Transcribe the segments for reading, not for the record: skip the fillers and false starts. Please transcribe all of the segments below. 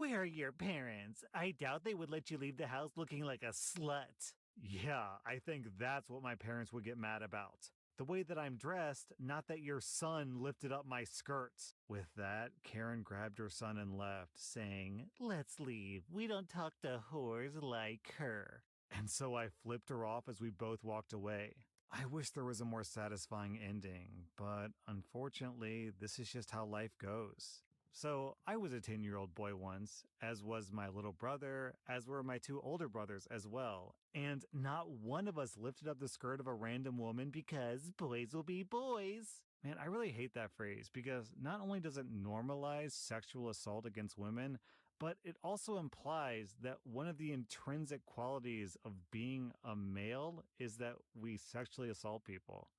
Where are your parents? I doubt they would let you leave the house looking like a slut. Yeah, I think that's what my parents would get mad about. The way that I'm dressed, not that your son lifted up my skirts. With that, Karen grabbed her son and left, saying, "Let's leave. We don't talk to whores like her." And so I flipped her off as we both walked away. I wish there was a more satisfying ending, but unfortunately, this is just how life goes. So I was a 10-year-old boy once, as was my little brother, as were my 2 older brothers as well. And not one of us lifted up the skirt of a random woman because boys will be boys. Man, I really hate that phrase because not only does it normalize sexual assault against women, but it also implies that one of the intrinsic qualities of being a male is that we sexually assault people.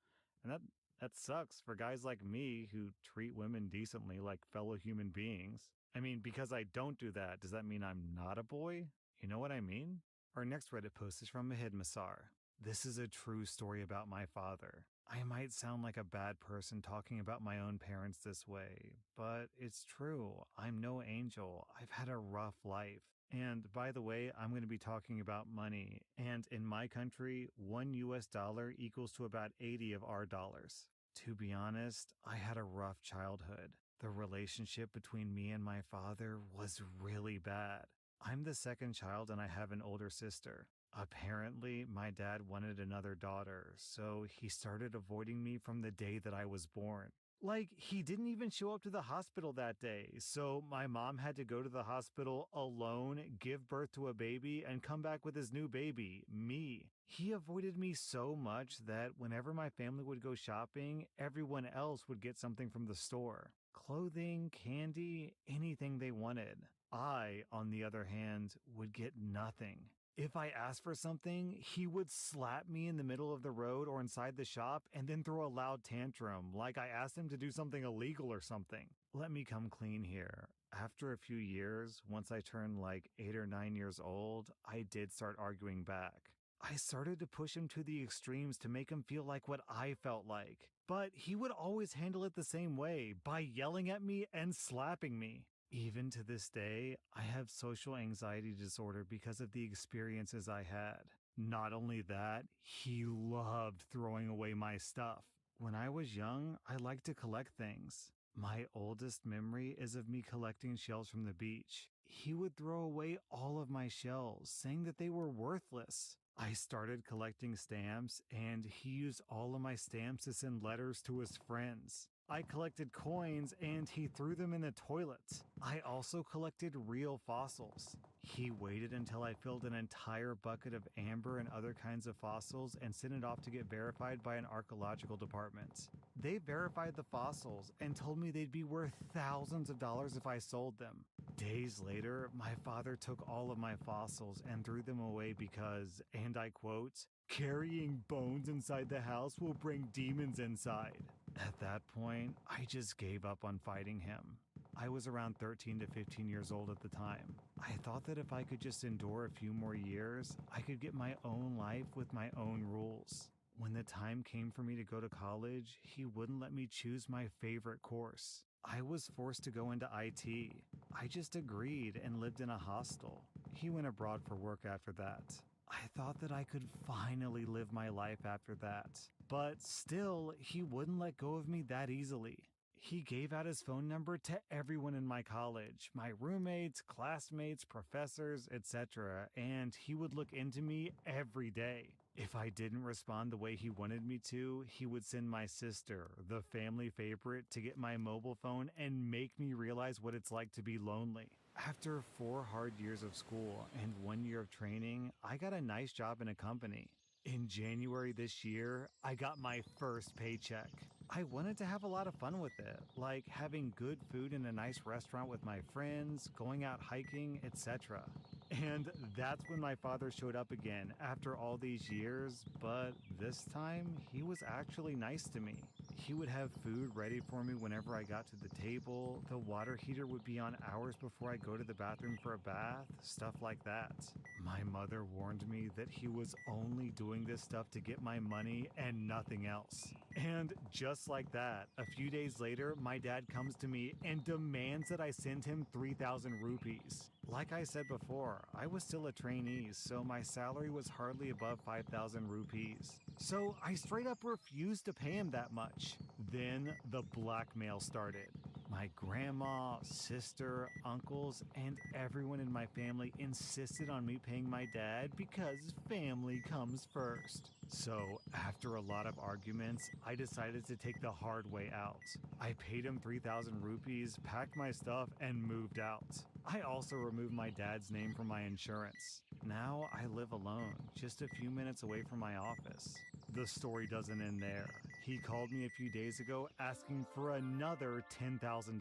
And that sucks for guys like me who treat women decently like fellow human beings. I mean, because I don't do that, does that mean I'm not a boy? You know what I mean? Our next Reddit post is from Mahid Masar. This is a true story about my father. I might sound like a bad person talking about my own parents this way, but it's true. I'm no angel. I've had a rough life. And by the way, I'm going to be talking about money. And in my country, $1 equals to about 80 of our dollars. To be honest, I had a rough childhood. The relationship between me and my father was really bad. I'm the second child and I have an older sister. Apparently, my dad wanted another daughter, so he started avoiding me from the day that I was born. Like, he didn't even show up to the hospital that day, so my mom had to go to the hospital alone, give birth to a baby, and come back with his new baby, me. He avoided me so much that whenever my family would go shopping, everyone else would get something from the store. Clothing, candy, anything they wanted. I, on the other hand, would get nothing. If I asked for something, he would slap me in the middle of the road or inside the shop and then throw a loud tantrum, like I asked him to do something illegal or something. Let me come clean here. After a few years, once I turned like 8 or 9 years old, I did start arguing back. I started to push him to the extremes to make him feel like what I felt like. But he would always handle it the same way, by yelling at me and slapping me. Even to this day, I have social anxiety disorder because of the experiences I had. Not only that, he loved throwing away my stuff. When I was young, I liked to collect things. My oldest memory is of me collecting shells from the beach. He would throw away all of my shells, saying that they were worthless. I started collecting stamps, and he used all of my stamps to send letters to his friends. I collected coins and he threw them in the toilet. I also collected real fossils. He waited until I filled an entire bucket of amber and other kinds of fossils and sent it off to get verified by an archaeological department. They verified the fossils and told me they'd be worth thousands of dollars if I sold them. Days later, my father took all of my fossils and threw them away because, and I quote, "Carrying bones inside the house will bring demons inside." At that point, I just gave up on fighting him. I was around 13 to 15 years old at the time. I thought that if I could just endure a few more years, I could get my own life with my own rules. When the time came for me to go to college, he wouldn't let me choose my favorite course. I was forced to go into IT. I just agreed and lived in a hostel. He went abroad for work after that. I thought that I could finally live my life after that. But still, he wouldn't let go of me that easily. He gave out his phone number to everyone in my college, my roommates, classmates, professors, etc., and he would look into me every day. If I didn't respond the way he wanted me to, he would send my sister, the family favorite, to get my mobile phone and make me realize what it's like to be lonely. After 4 hard years of school and 1 year of training, I got a nice job in a company. In January this year, I got my first paycheck. I wanted to have a lot of fun with it, like having good food in a nice restaurant with my friends, going out hiking, etc. And that's when my father showed up again after all these years, but this time he was actually nice to me. He would have food ready for me whenever I got to the table, the water heater would be on hours before I go to the bathroom for a bath, stuff like that. My mother warned me that he was only doing this stuff to get my money and nothing else. And just like that, a few days later, my dad comes to me and demands that I send him 3,000 rupees. Like I said before, I was still a trainee, so my salary was hardly above 5,000 rupees. So I straight up refused to pay him that much. Then the blackmail started. My grandma, sister, uncles, and everyone in my family insisted on me paying my dad because family comes first. So, after a lot of arguments, I decided to take the hard way out. I paid him 3,000 rupees, packed my stuff, and moved out. I also removed my dad's name from my insurance. Now I live alone, just a few minutes away from my office. The story doesn't end there. He called me a few days ago asking for another $10,000.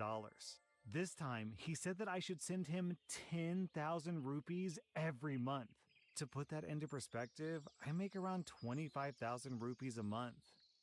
This time, he said that I should send him 10,000 rupees every month. To put that into perspective, I make around 25,000 rupees a month.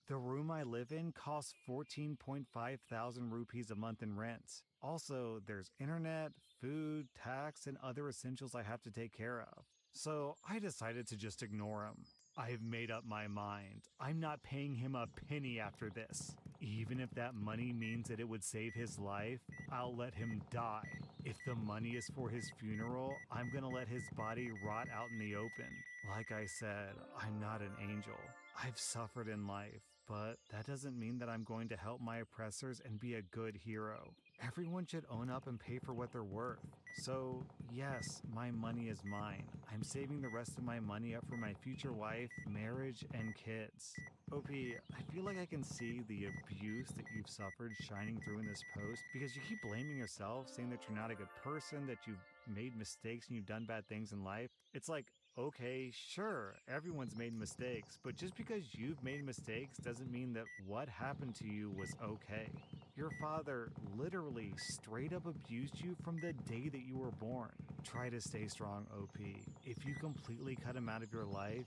The room I live in costs 14.5 thousand rupees a month in rent. Also, there's internet, food, tax, and other essentials I have to take care of. So I decided to just ignore him. I've made up my mind. I'm not paying him a penny after this. Even if that money means that it would save his life, I'll let him die. If the money is for his funeral, I'm gonna let his body rot out in the open. Like I said, I'm not an angel. I've suffered in life, but that doesn't mean that I'm going to help my oppressors and be a good hero. Everyone should own up and pay for what they're worth. So, yes, my money is mine. I'm saving the rest of my money up for my future wife, marriage, and kids. OP, I feel like I can see the abuse that you've suffered shining through in this post because you keep blaming yourself, saying that you're not a good person, that you've made mistakes and you've done bad things in life. It's like, okay, sure, everyone's made mistakes, but just because you've made mistakes doesn't mean that what happened to you was okay. Your father literally straight up abused you from the day that you were born. Try to stay strong, OP. If you completely cut him out of your life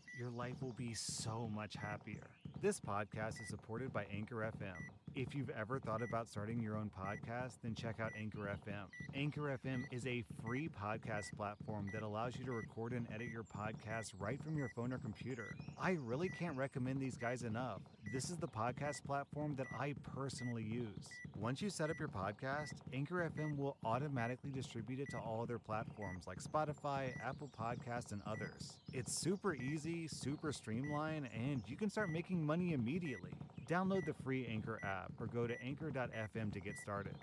will be so much happier. This podcast is supported by Anchor FM. If you've ever thought about starting your own podcast, then check out Anchor FM. Anchor FM is a free podcast platform that allows you to record and edit your podcast right from your phone or computer. I really can't recommend these guys enough. This is the podcast platform that I personally use. Once you set up your podcast, Anchor FM will automatically distribute it to all other platforms like Spotify, Apple Podcasts, and others. It's super easy, super streamlined, and you can start making money immediately. Download the free Anchor app or go to anchor.fm to get started.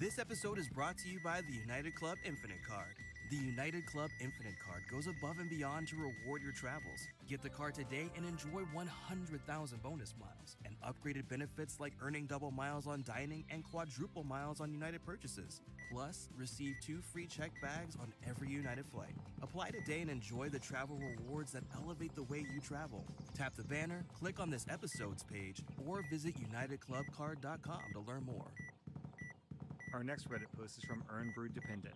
This episode is brought to you by the United Club Infinite Card. The United Club Infinite Card goes above and beyond to reward your travels. Get the card today and enjoy 100,000 bonus miles and upgraded benefits like earning double miles on dining and quadruple miles on United purchases. Plus, receive 2 free check bags on every United flight. Apply today and enjoy the travel rewards that elevate the way you travel. Tap the banner, click on this episode's page, or visit UnitedClubCard.com to learn more. Our next Reddit post is from Earn Brew Dependent.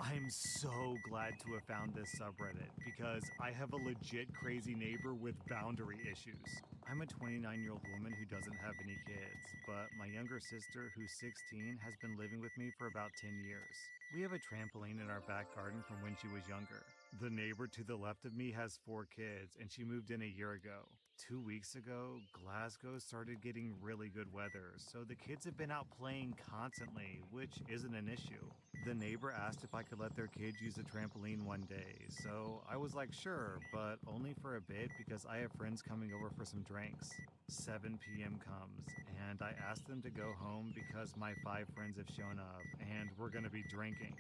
I'm so glad to have found this subreddit because I have a legit crazy neighbor with boundary issues. I'm a 29-year-old woman who doesn't have any kids, but my younger sister, who's 16, has been living with me for about 10 years. We have a trampoline in our back garden from when she was younger. The neighbor to the left of me has 4 kids, and she moved in a year ago. 2 weeks ago, Glasgow started getting really good weather, so the kids have been out playing constantly, which isn't an issue. The neighbor asked if I could let their kids use the trampoline one day, so I was like, sure, but only for a bit because I have friends coming over for some drinks. 7 p.m. comes, and I asked them to go home because my 5 friends have shown up, and we're gonna be drinking.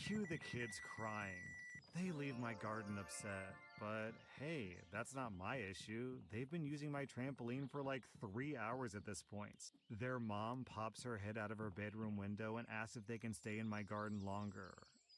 Cue the kids crying. They leave my garden upset, but hey, that's not my issue. They've been using my trampoline for like 3 hours at this point. Their mom pops her head out of her bedroom window and asks if they can stay in my garden longer.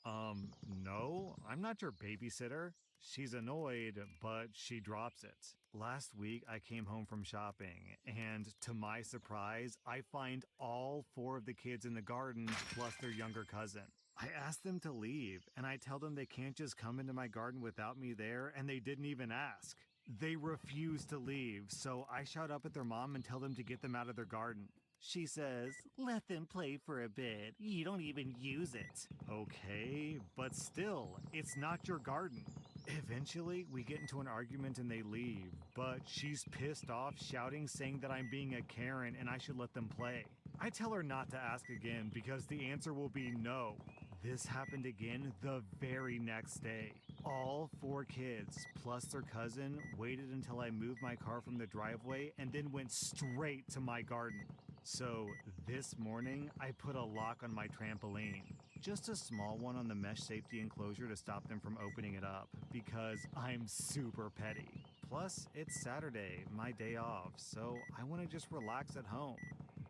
No, I'm not your babysitter. She's annoyed, but she drops it. Last week, I came home from shopping, and to my surprise, I find all 4 of the kids in the garden, plus their younger cousin. I ask them to leave, and I tell them they can't just come into my garden without me there, and they didn't even ask. They refuse to leave, so I shout up at their mom and tell them to get them out of their garden. She says, let them play for a bit. You don't even use it. Okay, but still, it's not your garden. Eventually, we get into an argument and they leave, but she's pissed off, shouting, saying that I'm being a Karen and I should let them play. I tell her not to ask again because the answer will be no. This happened again the very next day. All 4 kids, plus their cousin, waited until I moved my car from the driveway and then went straight to my garden. So this morning, I put a lock on my trampoline. Just a small one on the mesh safety enclosure to stop them from opening it up, because I'm super petty. Plus, it's Saturday, my day off, so I want to just relax at home.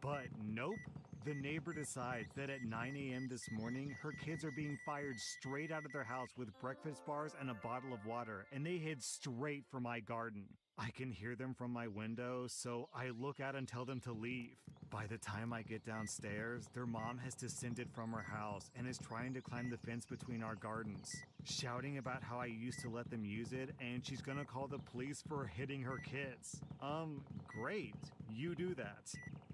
But nope. The neighbor decides that at 9 a.m. this morning, her kids are being fired straight out of their house with breakfast bars and a bottle of water, and they head straight for my garden. I can hear them from my window, so I look out and tell them to leave. By the time I get downstairs, their mom has descended from her house and is trying to climb the fence between our gardens, shouting about how I used to let them use it, and she's gonna call the police for hitting her kids. Great, you do that.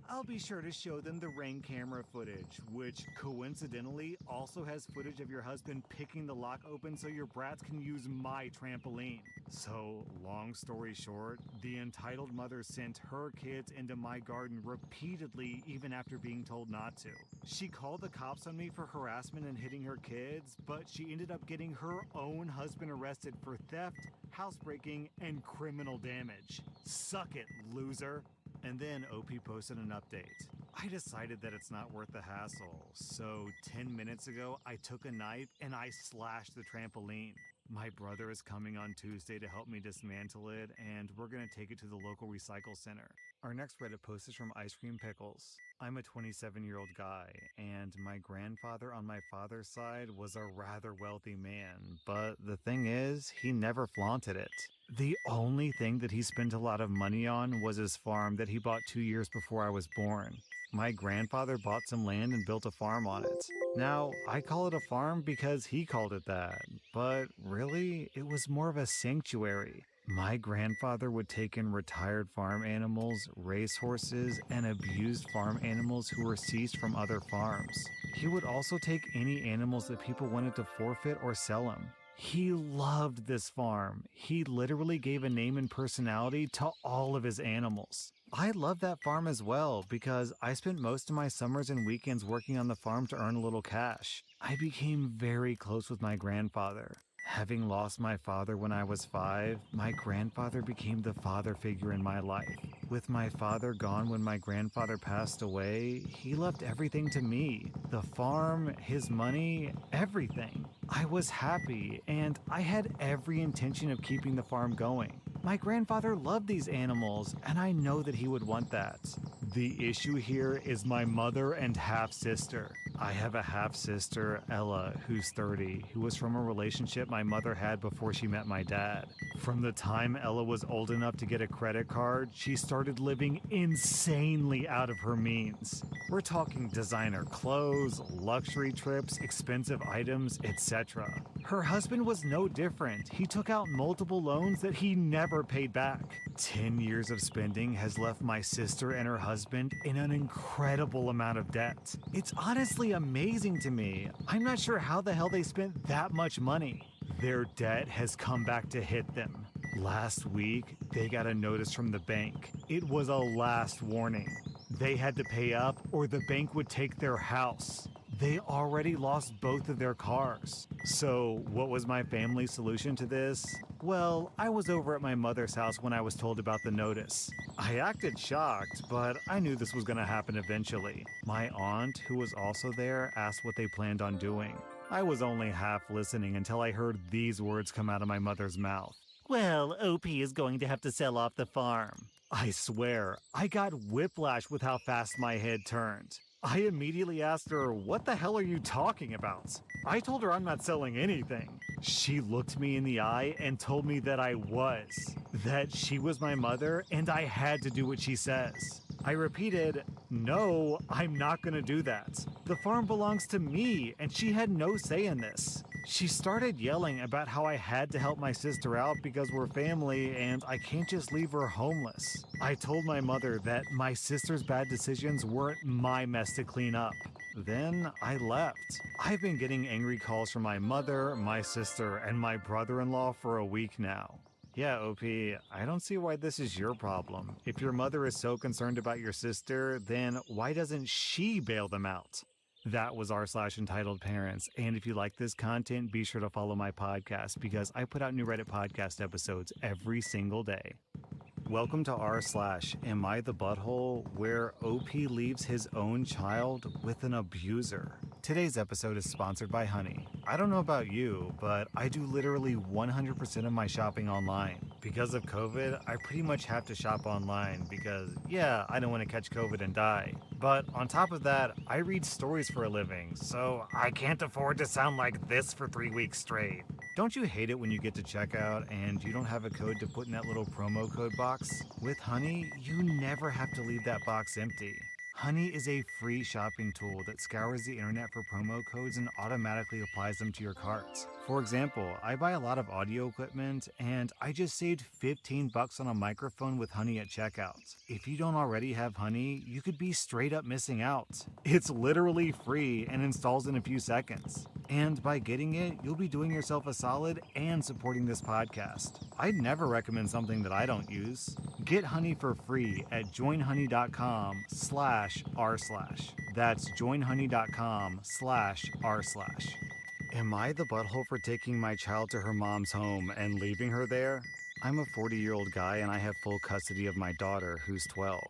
I'll be sure to show them the Ring camera footage, which coincidentally also has footage of your husband picking the lock open so your brats can use my trampoline. So, long story short, the entitled mother sent her kids into my garden repeatedly even after being told not to. She called the cops on me for harassment and hitting her kids, but she ended up getting her own husband arrested for theft, housebreaking, and criminal damage. Suck it, loser. And then OP posted an update. I decided that it's not worth the hassle, so 10 minutes ago I took a knife and I slashed the trampoline. My brother is coming on Tuesday to help me dismantle it, and we're gonna take it to the local recycle center. Our next Reddit post is from Ice Cream Pickles. I'm a 27-year-old guy, and my grandfather on my father's side was a rather wealthy man, but the thing is, he never flaunted it. The only thing that he spent a lot of money on was his farm that he bought 2 years before I was born. My grandfather bought some land and built a farm on it. Now, I call it a farm because he called it that, but really, it was more of a sanctuary. My grandfather would take in retired farm animals, racehorses, and abused farm animals who were seized from other farms. He would also take any animals that people wanted to forfeit or sell him. He loved this farm. He literally gave a name and personality to all of his animals. I love that farm as well because I spent most of my summers and weekends working on the farm to earn a little cash. I became very close with my grandfather. Having lost my father when I was 5, my grandfather became the father figure in my life. With my father gone when my grandfather passed away, he left everything to me. The farm, his money, everything. I was happy, and I had every intention of keeping the farm going. My grandfather loved these animals, and I know that he would want that. The issue here is my mother and half-sister. I have a half-sister, Ella, who's 30, who was from a relationship my mother had before she met my dad. From the time Ella was old enough to get a credit card, she started living insanely out of her means. We're talking designer clothes, luxury trips, expensive items, etc. Her husband was no different. He took out multiple loans that he never paid back. 10 years of spending has left my sister and her husband in an incredible amount of debt. It's honestly amazing to me. I'm not sure how the hell they spent that much money. Their debt has come back to hit them. Last week, they got a notice from the bank. It was a last warning. They had to pay up or the bank would take their house. They already lost both of their cars. So what was my family's solution to this? Well, I was over at my mother's house when I was told about the notice. I acted shocked, but I knew this was going to happen eventually. My aunt, who was also there, asked what they planned on doing. I was only half listening until I heard these words come out of my mother's mouth. Well, OP is going to have to sell off the farm. I swear, I got whiplash with how fast my head turned. I immediately asked her, what the hell are you talking about? I told her I'm not selling anything. She looked me in the eye and told me that I was. That she was my mother and I had to do what she says. I repeated, no, I'm not gonna do that. The farm belongs to me and she had no say in this. She started yelling about how I had to help my sister out because we're family and I can't just leave her homeless. I told my mother that my sister's bad decisions weren't my mess to clean up. Then I left. I've been getting angry calls from my mother, my sister, and my brother-in-law for a week now. Yeah, OP, I don't see why this is your problem. If your mother is so concerned about your sister, then why doesn't she bail them out? That was r/entitled parents. And if you like this content, be sure to follow my podcast because I put out new Reddit podcast episodes every single day. Welcome to r/Am I the Butthole, where OP leaves his own child with an abuser. Today's episode is sponsored by Honey. I don't know about you, but I do literally 100% of my shopping online. Because of COVID, I pretty much have to shop online because, yeah, I don't want to catch COVID and die. But on top of that, I read stories for a living, so I can't afford to sound like this for 3 weeks straight. Don't you hate it when you get to checkout and you don't have a code to put in that little promo code box? With Honey, you never have to leave that box empty. Honey is a free shopping tool that scours the internet for promo codes and automatically applies them to your cart. For example, I buy a lot of audio equipment and I just saved $15 on a microphone with Honey at checkout. If you don't already have Honey, you could be straight up missing out. It's literally free and installs in a few seconds. And by getting it, you'll be doing yourself a solid and supporting this podcast. I'd never recommend something that I don't use. Get Honey for free at joinhoney.com/r/. That's joinhoney.com/r/. Am I the butthole for taking my child to her mom's home and leaving her there? I'm a 40-year-old guy and I have full custody of my daughter, who's 12.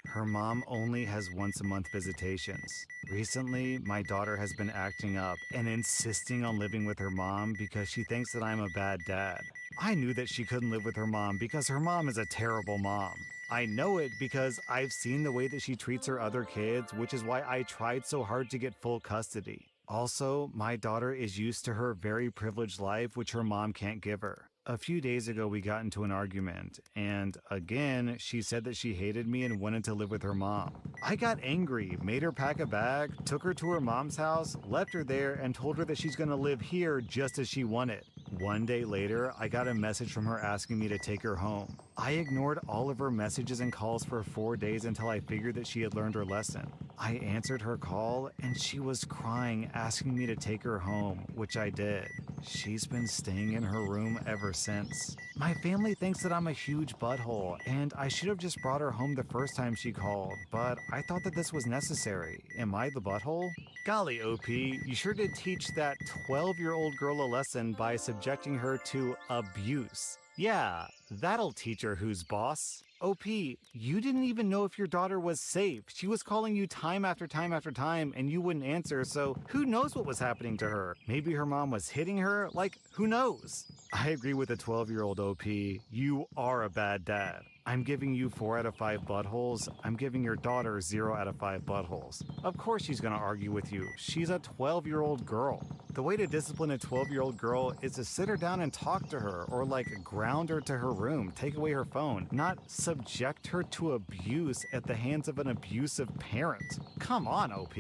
Her mom only has once-a-month visitations. Recently, my daughter has been acting up and insisting on living with her mom because she thinks that I'm a bad dad. I knew that she couldn't live with her mom because her mom is a terrible mom. I know it because I've seen the way that she treats her other kids, which is why I tried so hard to get full custody. Also, my daughter is used to her very privileged life, which her mom can't give her. A few days ago, we got into an argument, and again, she said that she hated me and wanted to live with her mom. I got angry, made her pack a bag, took her to her mom's house, left her there, and told her that she's gonna live here just as she wanted. One day later, I got a message from her asking me to take her home. I ignored all of her messages and calls for 4 days until I figured that she had learned her lesson. I answered her call, and she was crying, asking me to take her home, which I did. She's been staying in her room ever since. My family thinks that I'm a huge butthole, and I should have just brought her home the first time she called, but I thought that this was necessary. Am I the butthole? Golly, OP, you sure did teach that 12-year-old girl a lesson by subjecting her to abuse. Yeah, that'll teach her who's boss. OP, you didn't even know if your daughter was safe. She was calling you time after time after time and you wouldn't answer, so who knows what was happening to her? Maybe her mom was hitting her? Like, who knows? I agree with the 12-year-old OP. You are a bad dad. I'm giving you 4 out of 5 buttholes. I'm giving your daughter 0 out of 5 buttholes. Of course she's gonna argue with you. She's a 12-year-old girl. The way to discipline a 12-year-old girl is to sit her down and talk to her, or like ground her to her room, take away her phone, not subject her to abuse at the hands of an abusive parent. Come on, OP.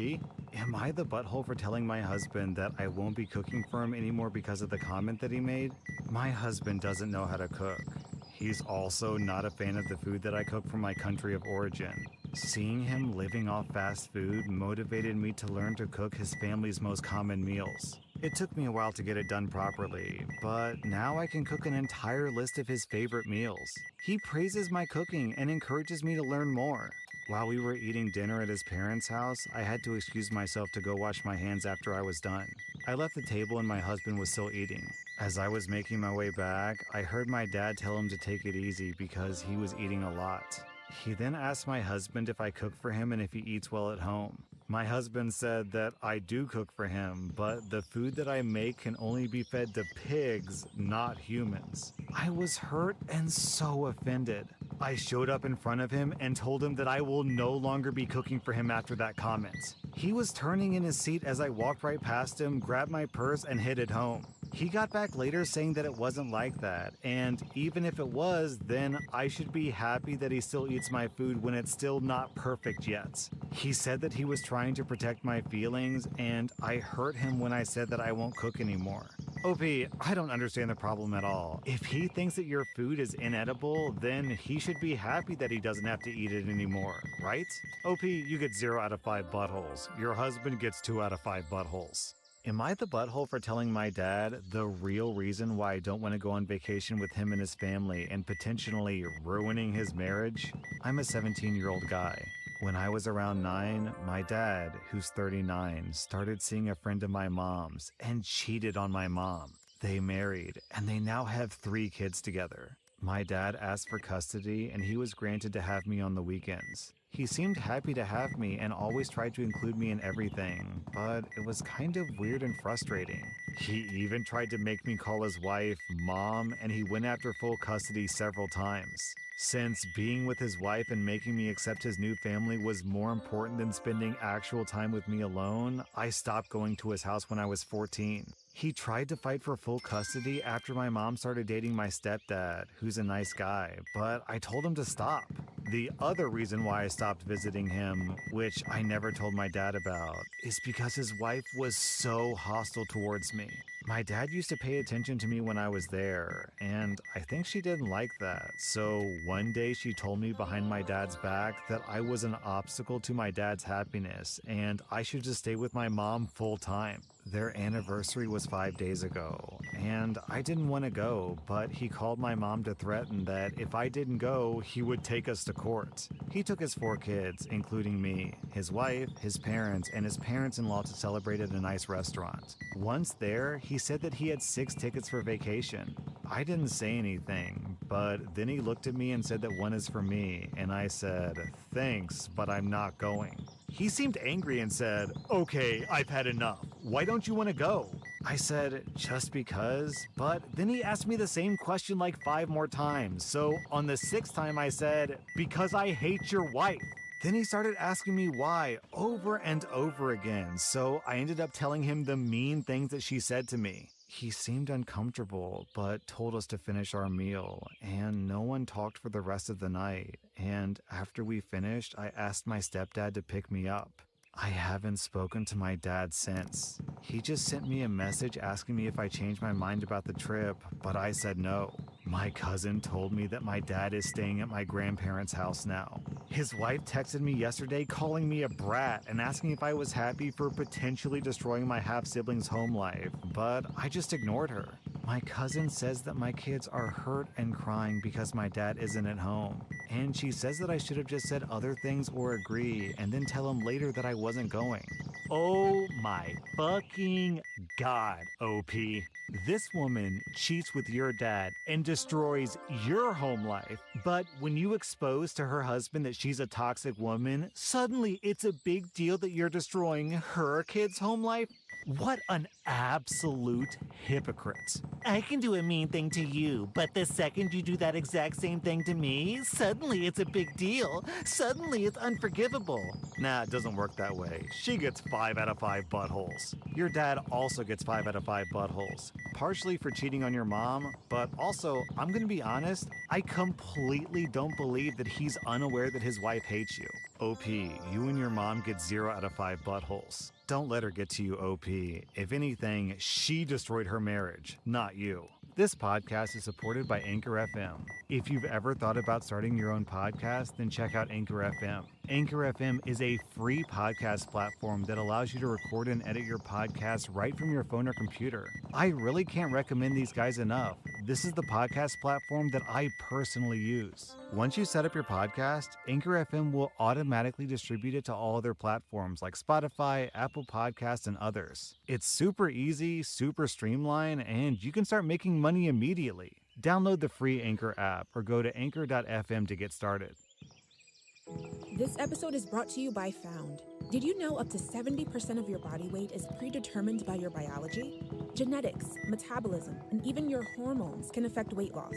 Am I the butthole for telling my husband that I won't be cooking for him anymore because of the comment that he made? My husband doesn't know how to cook. He's also not a fan of the food that I cook from my country of origin. Seeing him living off fast food motivated me to learn to cook his family's most common meals. It took me a while to get it done properly, but now I can cook an entire list of his favorite meals. He praises my cooking and encourages me to learn more. While we were eating dinner at his parents' house, I had to excuse myself to go wash my hands after I was done. I left the table and my husband was still eating. As I was making my way back, I heard my dad tell him to take it easy because he was eating a lot. He then asked my husband if I cook for him and if he eats well at home. My husband said that I do cook for him, but the food that I make can only be fed to pigs, not humans. I was hurt and so offended. I showed up in front of him and told him that I will no longer be cooking for him after that comment. He was turning in his seat as I walked right past him, grabbed my purse, and headed home. He got back later saying that it wasn't like that, and even if it was, then I should be happy that he still eats my food when it's still not perfect yet. He said that he was trying to protect my feelings, and I hurt him when I said that I won't cook anymore. OP, I don't understand the problem at all. If he thinks that your food is inedible, then he should be happy that he doesn't have to eat it anymore, right? OP, you get 0 out of 5 buttholes. Your husband gets 2 out of 5 buttholes. Am I the butthole for telling my dad the real reason why I don't want to go on vacation with him and his family and potentially ruining his marriage? I'm a 17-year-old guy. When I was around 9, my dad, who's 39, started seeing a friend of my mom's and cheated on my mom. They married, and they now have 3 kids together. My dad asked for custody, and he was granted to have me on the weekends. He seemed happy to have me and always tried to include me in everything, but it was kind of weird and frustrating. He even tried to make me call his wife Mom, and he went after full custody several times. Since being with his wife and making me accept his new family was more important than spending actual time with me alone, I stopped going to his house when I was 14. He tried to fight for full custody after my mom started dating my stepdad, who's a nice guy, but I told him to stop. The other reason why I stopped visiting him, which I never told my dad about, is because his wife was so hostile towards me. My dad used to pay attention to me when I was there, and I think she didn't like that. So one day she told me behind my dad's back that I was an obstacle to my dad's happiness, and I should just stay with my mom full time. Their anniversary was 5 days ago, and I didn't want to go, but he called my mom to threaten that if I didn't go, he would take us to court. He took his 4 kids, including me, his wife, his parents, and his parents-in-law to celebrate at a nice restaurant. Once there, he said that he had 6 tickets for vacation. I didn't say anything, but then he looked at me and said that 1 is for me, and I said, "Thanks, but I'm not going." He seemed angry and said, "Okay, I've had enough. Why don't you want to go?" I said, "Just because," but then he asked me the same question like 5 more times. So on the 6th time I said, "Because I hate your wife." Then he started asking me why over and over again, so I ended up telling him the mean things that she said to me. He seemed uncomfortable, but told us to finish our meal, and no one talked for the rest of the night. And after we finished, I asked my stepdad to pick me up. I haven't spoken to my dad since. He just sent me a message asking me if I changed my mind about the trip, but I said no. My cousin told me that my dad is staying at my grandparents' house now. His wife texted me yesterday calling me a brat and asking if I was happy for potentially destroying my half-sibling's home life, but I just ignored her. My cousin says that my kids are hurt and crying because my dad isn't at home. And she says that I should have just said other things or agree and then tell him later that I wasn't going. Oh my fucking God, OP. This woman cheats with your dad and destroys your home life. But when you expose to her husband that she's a toxic woman, suddenly it's a big deal that you're destroying her kid's home life? What an absolute hypocrite. I can do a mean thing to you, but the second you do that exact same thing to me, suddenly it's a big deal. Suddenly it's unforgivable. Nah, it doesn't work that way. She gets 5 out of 5 buttholes. Your dad also gets 5 out of 5 buttholes. Partially for cheating on your mom, but also, I'm gonna be honest, I completely don't believe that he's unaware that his wife hates you. OP, you and your mom get 0 out of 5 buttholes. Don't let her get to you, OP. If anything, she destroyed her marriage, not you. This podcast is supported by Anchor FM. If you've ever thought about starting your own podcast, then check out Anchor FM. Anchor FM is a free podcast platform that allows you to record and edit your podcast right from your phone or computer. I really can't recommend these guys enough. This is the podcast platform that I personally use. Once you set up your podcast, Anchor FM will automatically distribute it to all other platforms like Spotify, Apple Podcasts, and others. It's super easy, super streamlined, and you can start making money immediately. Download the free Anchor app or go to anchor.fm to get started. This episode is brought to you by Found. Did you know up to 70% of your body weight is predetermined by your biology? Genetics, metabolism, and even your hormones can affect weight loss.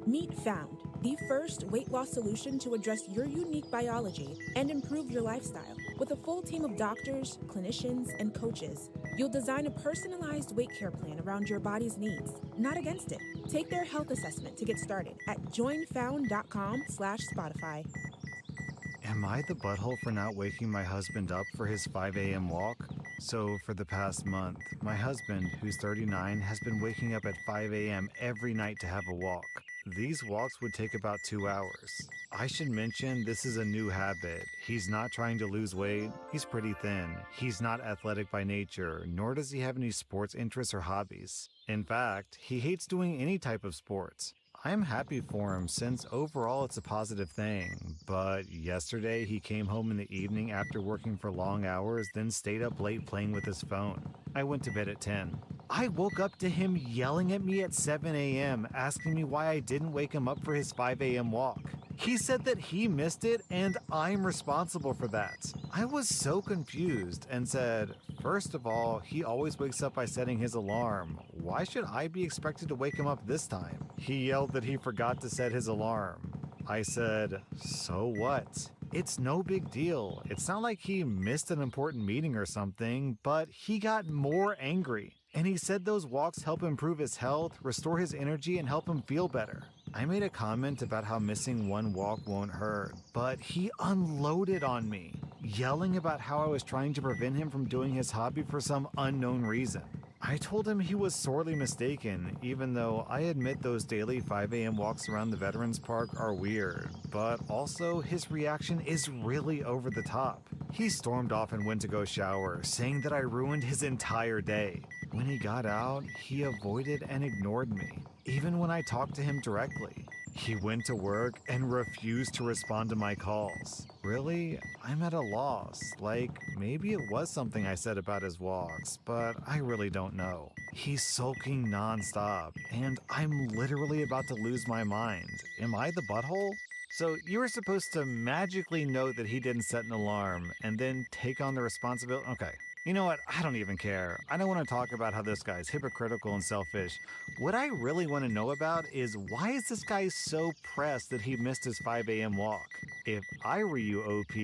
Meet Found, the first weight loss solution to address your unique biology and improve your lifestyle. With a full team of doctors, clinicians, and coaches, you'll design a personalized weight care plan around your body's needs, not against it. Take their health assessment to get started at joinfound.com/Spotify. Am I the butthole for not waking my husband up for his 5 a.m. walk? So for the past month, my husband, who's 39, has been waking up at 5 a.m. every night to have a walk. These walks would take about 2 hours. I should mention this is a new habit. He's not trying to lose weight. He's pretty thin. He's not athletic by nature, nor does he have any sports interests or hobbies. In fact, he hates doing any type of sports. I'm happy for him since overall it's a positive thing. But yesterday he came home in the evening after working for long hours, then stayed up late playing with his phone. I went to bed at 10. I woke up to him yelling at me at 7 a.m., asking me why I didn't wake him up for his 5 a.m. walk. He said that he missed it and I'm responsible for that. I was so confused and said, first of all, he always wakes up by setting his alarm. Why should I be expected to wake him up this time? He yelled that he forgot to set his alarm. I said, so what? It's no big deal. It's not like he missed an important meeting or something, but he got more angry. And he said those walks help improve his health, restore his energy, and help him feel better. I made a comment about how missing one walk won't hurt, but he unloaded on me, yelling about how I was trying to prevent him from doing his hobby for some unknown reason. I told him he was sorely mistaken, even though I admit those daily 5 a.m. walks around the Veterans Park are weird, but also his reaction is really over the top. He stormed off and went to go shower, saying that I ruined his entire day. When he got out, he avoided and ignored me, even when I talked to him directly. He went to work and refused to respond to my calls. Really? I'm at a loss. Like, maybe it was something I said about his walks, but I really don't know. He's sulking nonstop, and I'm literally about to lose my mind. Am I the butthole? So you were supposed to magically know that he didn't set an alarm and then take on the responsibility? Okay. You know what? I don't even care. I don't want to talk about how this guy's hypocritical and selfish. What I really want to know about is why is this guy so pressed that he missed his 5 a.m. walk? If I were you, OP,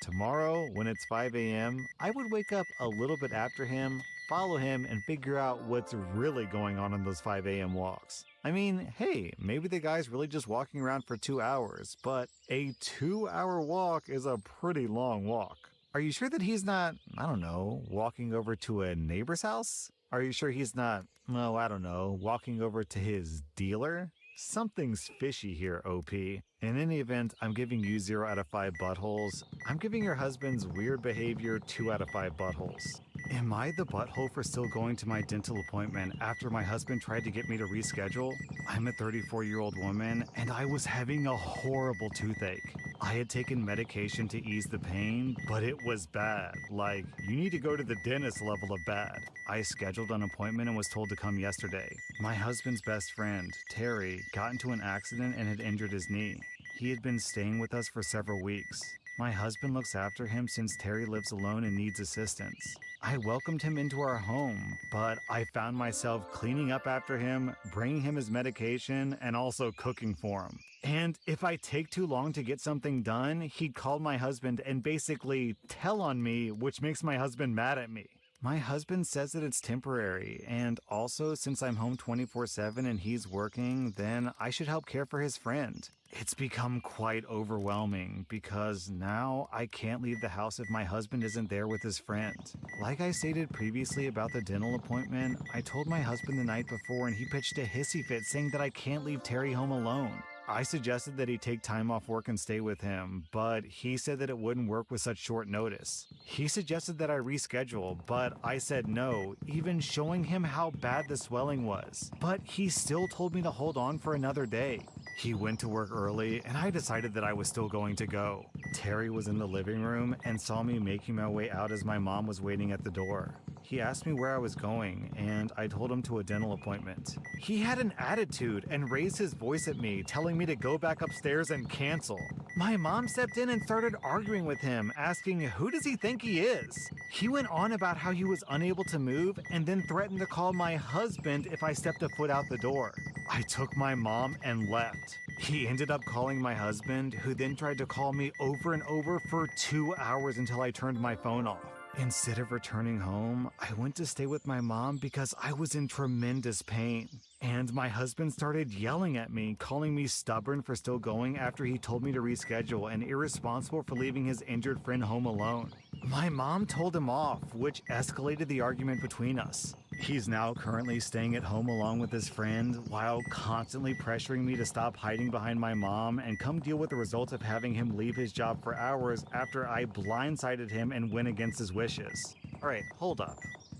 tomorrow when it's 5 a.m., I would wake up a little bit after him, follow him, and figure out what's really going on those 5 a.m. walks. I mean, hey, maybe the guy's really just walking around for 2 hours, but a 2-hour walk is a pretty long walk. Are you sure that he's not, I don't know, walking over to a neighbor's house? Are you sure he's not, I don't know, walking over to his dealer? Something's fishy here, OP. In any event, I'm giving you 0 out of 5 buttholes. I'm giving your husband's weird behavior 2 out of 5 buttholes. Am I the butthole for still going to my dental appointment after my husband tried to get me to reschedule? I'm a 34-year-old woman, and I was having a horrible toothache. I had taken medication to ease the pain, but it was bad. Like, you need to go to the dentist level of bad. I scheduled an appointment and was told to come yesterday. My husband's best friend, Terry, got into an accident and had injured his knee. He had been staying with us for several weeks. My husband looks after him since Terry lives alone and needs assistance. I welcomed him into our home, but I found myself cleaning up after him, bringing him his medication, and also cooking for him. And if I take too long to get something done, he'd call my husband and basically tell on me, which makes my husband mad at me. My husband says that it's temporary, and also since I'm home 24/7 and he's working, then I should help care for his friend. It's become quite overwhelming because now I can't leave the house if my husband isn't there with his friend. Like I stated previously about the dental appointment, I told my husband the night before and he pitched a hissy fit saying that I can't leave Terry home alone. I suggested that he take time off work and stay with him, but he said that it wouldn't work with such short notice. He suggested that I reschedule, but I said no, even showing him how bad the swelling was. But he still told me to hold on for another day. He went to work early, and I decided that I was still going to go. Terry was in the living room and saw me making my way out as my mom was waiting at the door. He asked me where I was going, and I told him to a dental appointment. He had an attitude and raised his voice at me, telling me to go back upstairs and cancel. My mom stepped in and started arguing with him, asking who does he think he is? He went on about how he was unable to move and then threatened to call my husband if I stepped a foot out the door. I took my mom and left. He ended up calling my husband, who then tried to call me over and over for 2 hours until I turned my phone off. Instead of returning home, I went to stay with my mom because I was in tremendous pain. And my husband started yelling at me, calling me stubborn for still going after he told me to reschedule and irresponsible for leaving his injured friend home alone. My mom told him off, which escalated the argument between us. He's now currently staying at home along with his friend while constantly pressuring me to stop hiding behind my mom and come deal with the result of having him leave his job for hours after I blindsided him and went against his wishes. Alright, hold up.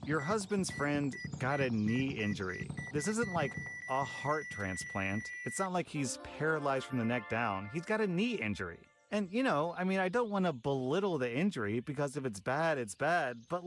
Your husband's friend got a knee injury. This isn't like a heart transplant. It's not like he's paralyzed from the neck down. He's got a knee injury. And, I don't want to belittle the injury because if it's bad, but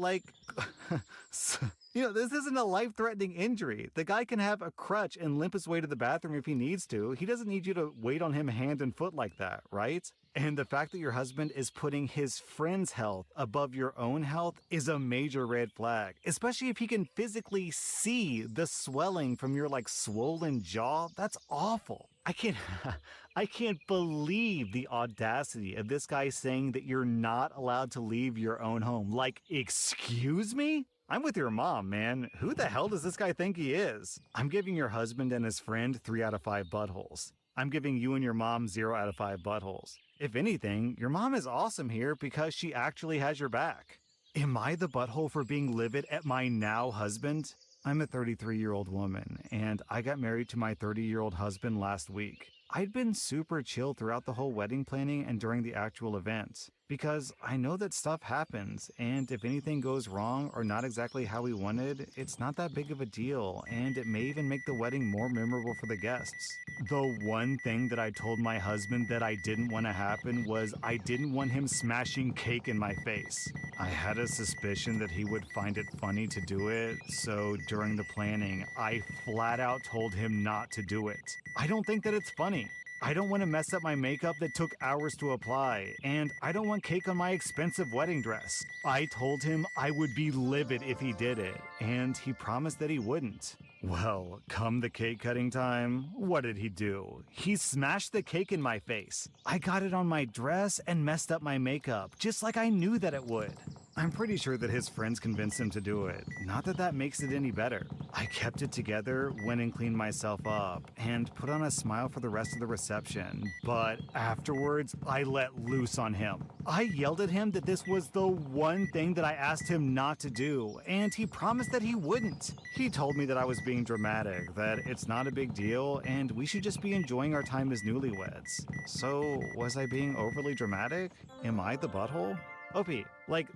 this isn't a life-threatening injury. The guy can have a crutch and limp his way to the bathroom if he needs to. He doesn't need you to wait on him hand and foot like that, right? And the fact that your husband is putting his friend's health above your own health is a major red flag, especially if he can physically see the swelling from your swollen jaw. That's awful. I can't believe the audacity of this guy saying that you're not allowed to leave your own home. Excuse me? I'm with your mom, man. Who the hell does this guy think he is? I'm giving your husband and his friend 3 out of 5 buttholes. I'm giving you and your mom 0 out of 5 buttholes. If anything, your mom is awesome here because she actually has your back. Am I the butthole for being livid at my now husband? I'm a 33-year-old woman, and I got married to my 30-year-old husband last week. I'd been super chill throughout the whole wedding planning and during the actual event, because I know that stuff happens, and if anything goes wrong or not exactly how we wanted, it's not that big of a deal, and it may even make the wedding more memorable for the guests. The one thing that I told my husband that I didn't want to happen was I didn't want him smashing cake in my face. I had a suspicion that he would find it funny to do it, so during the planning, I flat out told him not to do it. I don't think that it's funny. I don't want to mess up my makeup that took hours to apply, and I don't want cake on my expensive wedding dress. I told him I would be livid if he did it, and he promised that he wouldn't. Well, come the cake cutting time, what did he do? He smashed the cake in my face. I got it on my dress and messed up my makeup, just like I knew that it would. I'm pretty sure that his friends convinced him to do it. Not that that makes it any better. I kept it together, went and cleaned myself up, and put on a smile for the rest of the reception. But afterwards, I let loose on him. I yelled at him that this was the one thing that I asked him not to do, and he promised that he wouldn't. He told me that I was being dramatic, that it's not a big deal, and we should just be enjoying our time as newlyweds. So, was I being overly dramatic? Am I the butthole? OP,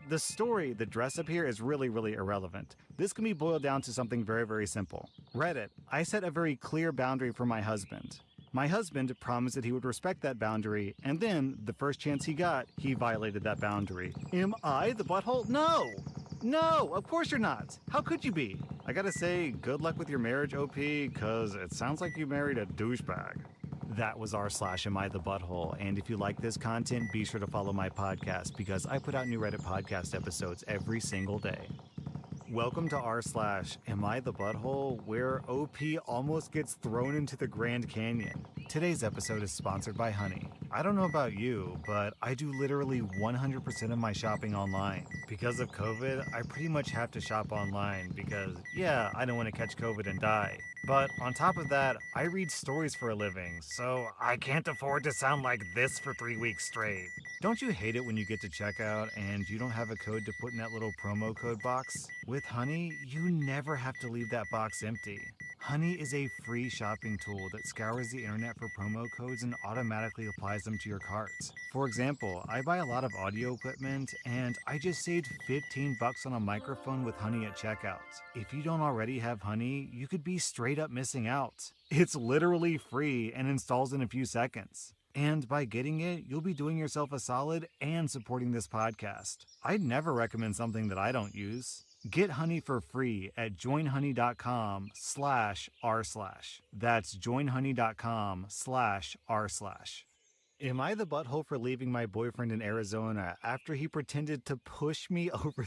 the story, the dress up here is really, really irrelevant. This can be boiled down to something very, very simple. Reddit, I set a very clear boundary for my husband. My husband promised that he would respect that boundary, and then, the first chance he got, he violated that boundary. Am I the butthole? No! No, of course you're not. How could you be? I gotta say, good luck with your marriage, OP, cause it sounds like you married a douchebag. That was r/Am I the Butthole, and if you like this content, be sure to follow my podcast because I put out new Reddit podcast episodes every single day. Welcome to r/Am I the Butthole, where OP almost gets thrown into the Grand Canyon. Today's episode is sponsored by Honey. I don't know about you, but I do literally 100% of my shopping online. Because of COVID, I pretty much have to shop online because, yeah, I don't want to catch COVID and die. But on top of that, I read stories for a living, so I can't afford to sound like this for 3 weeks straight. Don't you hate it when you get to checkout and you don't have a code to put in that little promo code box? With Honey, you never have to leave that box empty. Honey is a free shopping tool that scours the internet for promo codes and automatically applies them to your cart. For example, I buy a lot of audio equipment and I just saved $15 on a microphone with Honey at checkout. If you don't already have Honey, you could be straight up missing out. It's literally free and installs in a few seconds. And by getting it, you'll be doing yourself a solid and supporting this podcast. I'd never recommend something that I don't use. Get Honey for free at joinhoney.com/r/. That's joinhoney.com/r/. Am I the butthole for leaving my boyfriend in Arizona after he pretended to push me over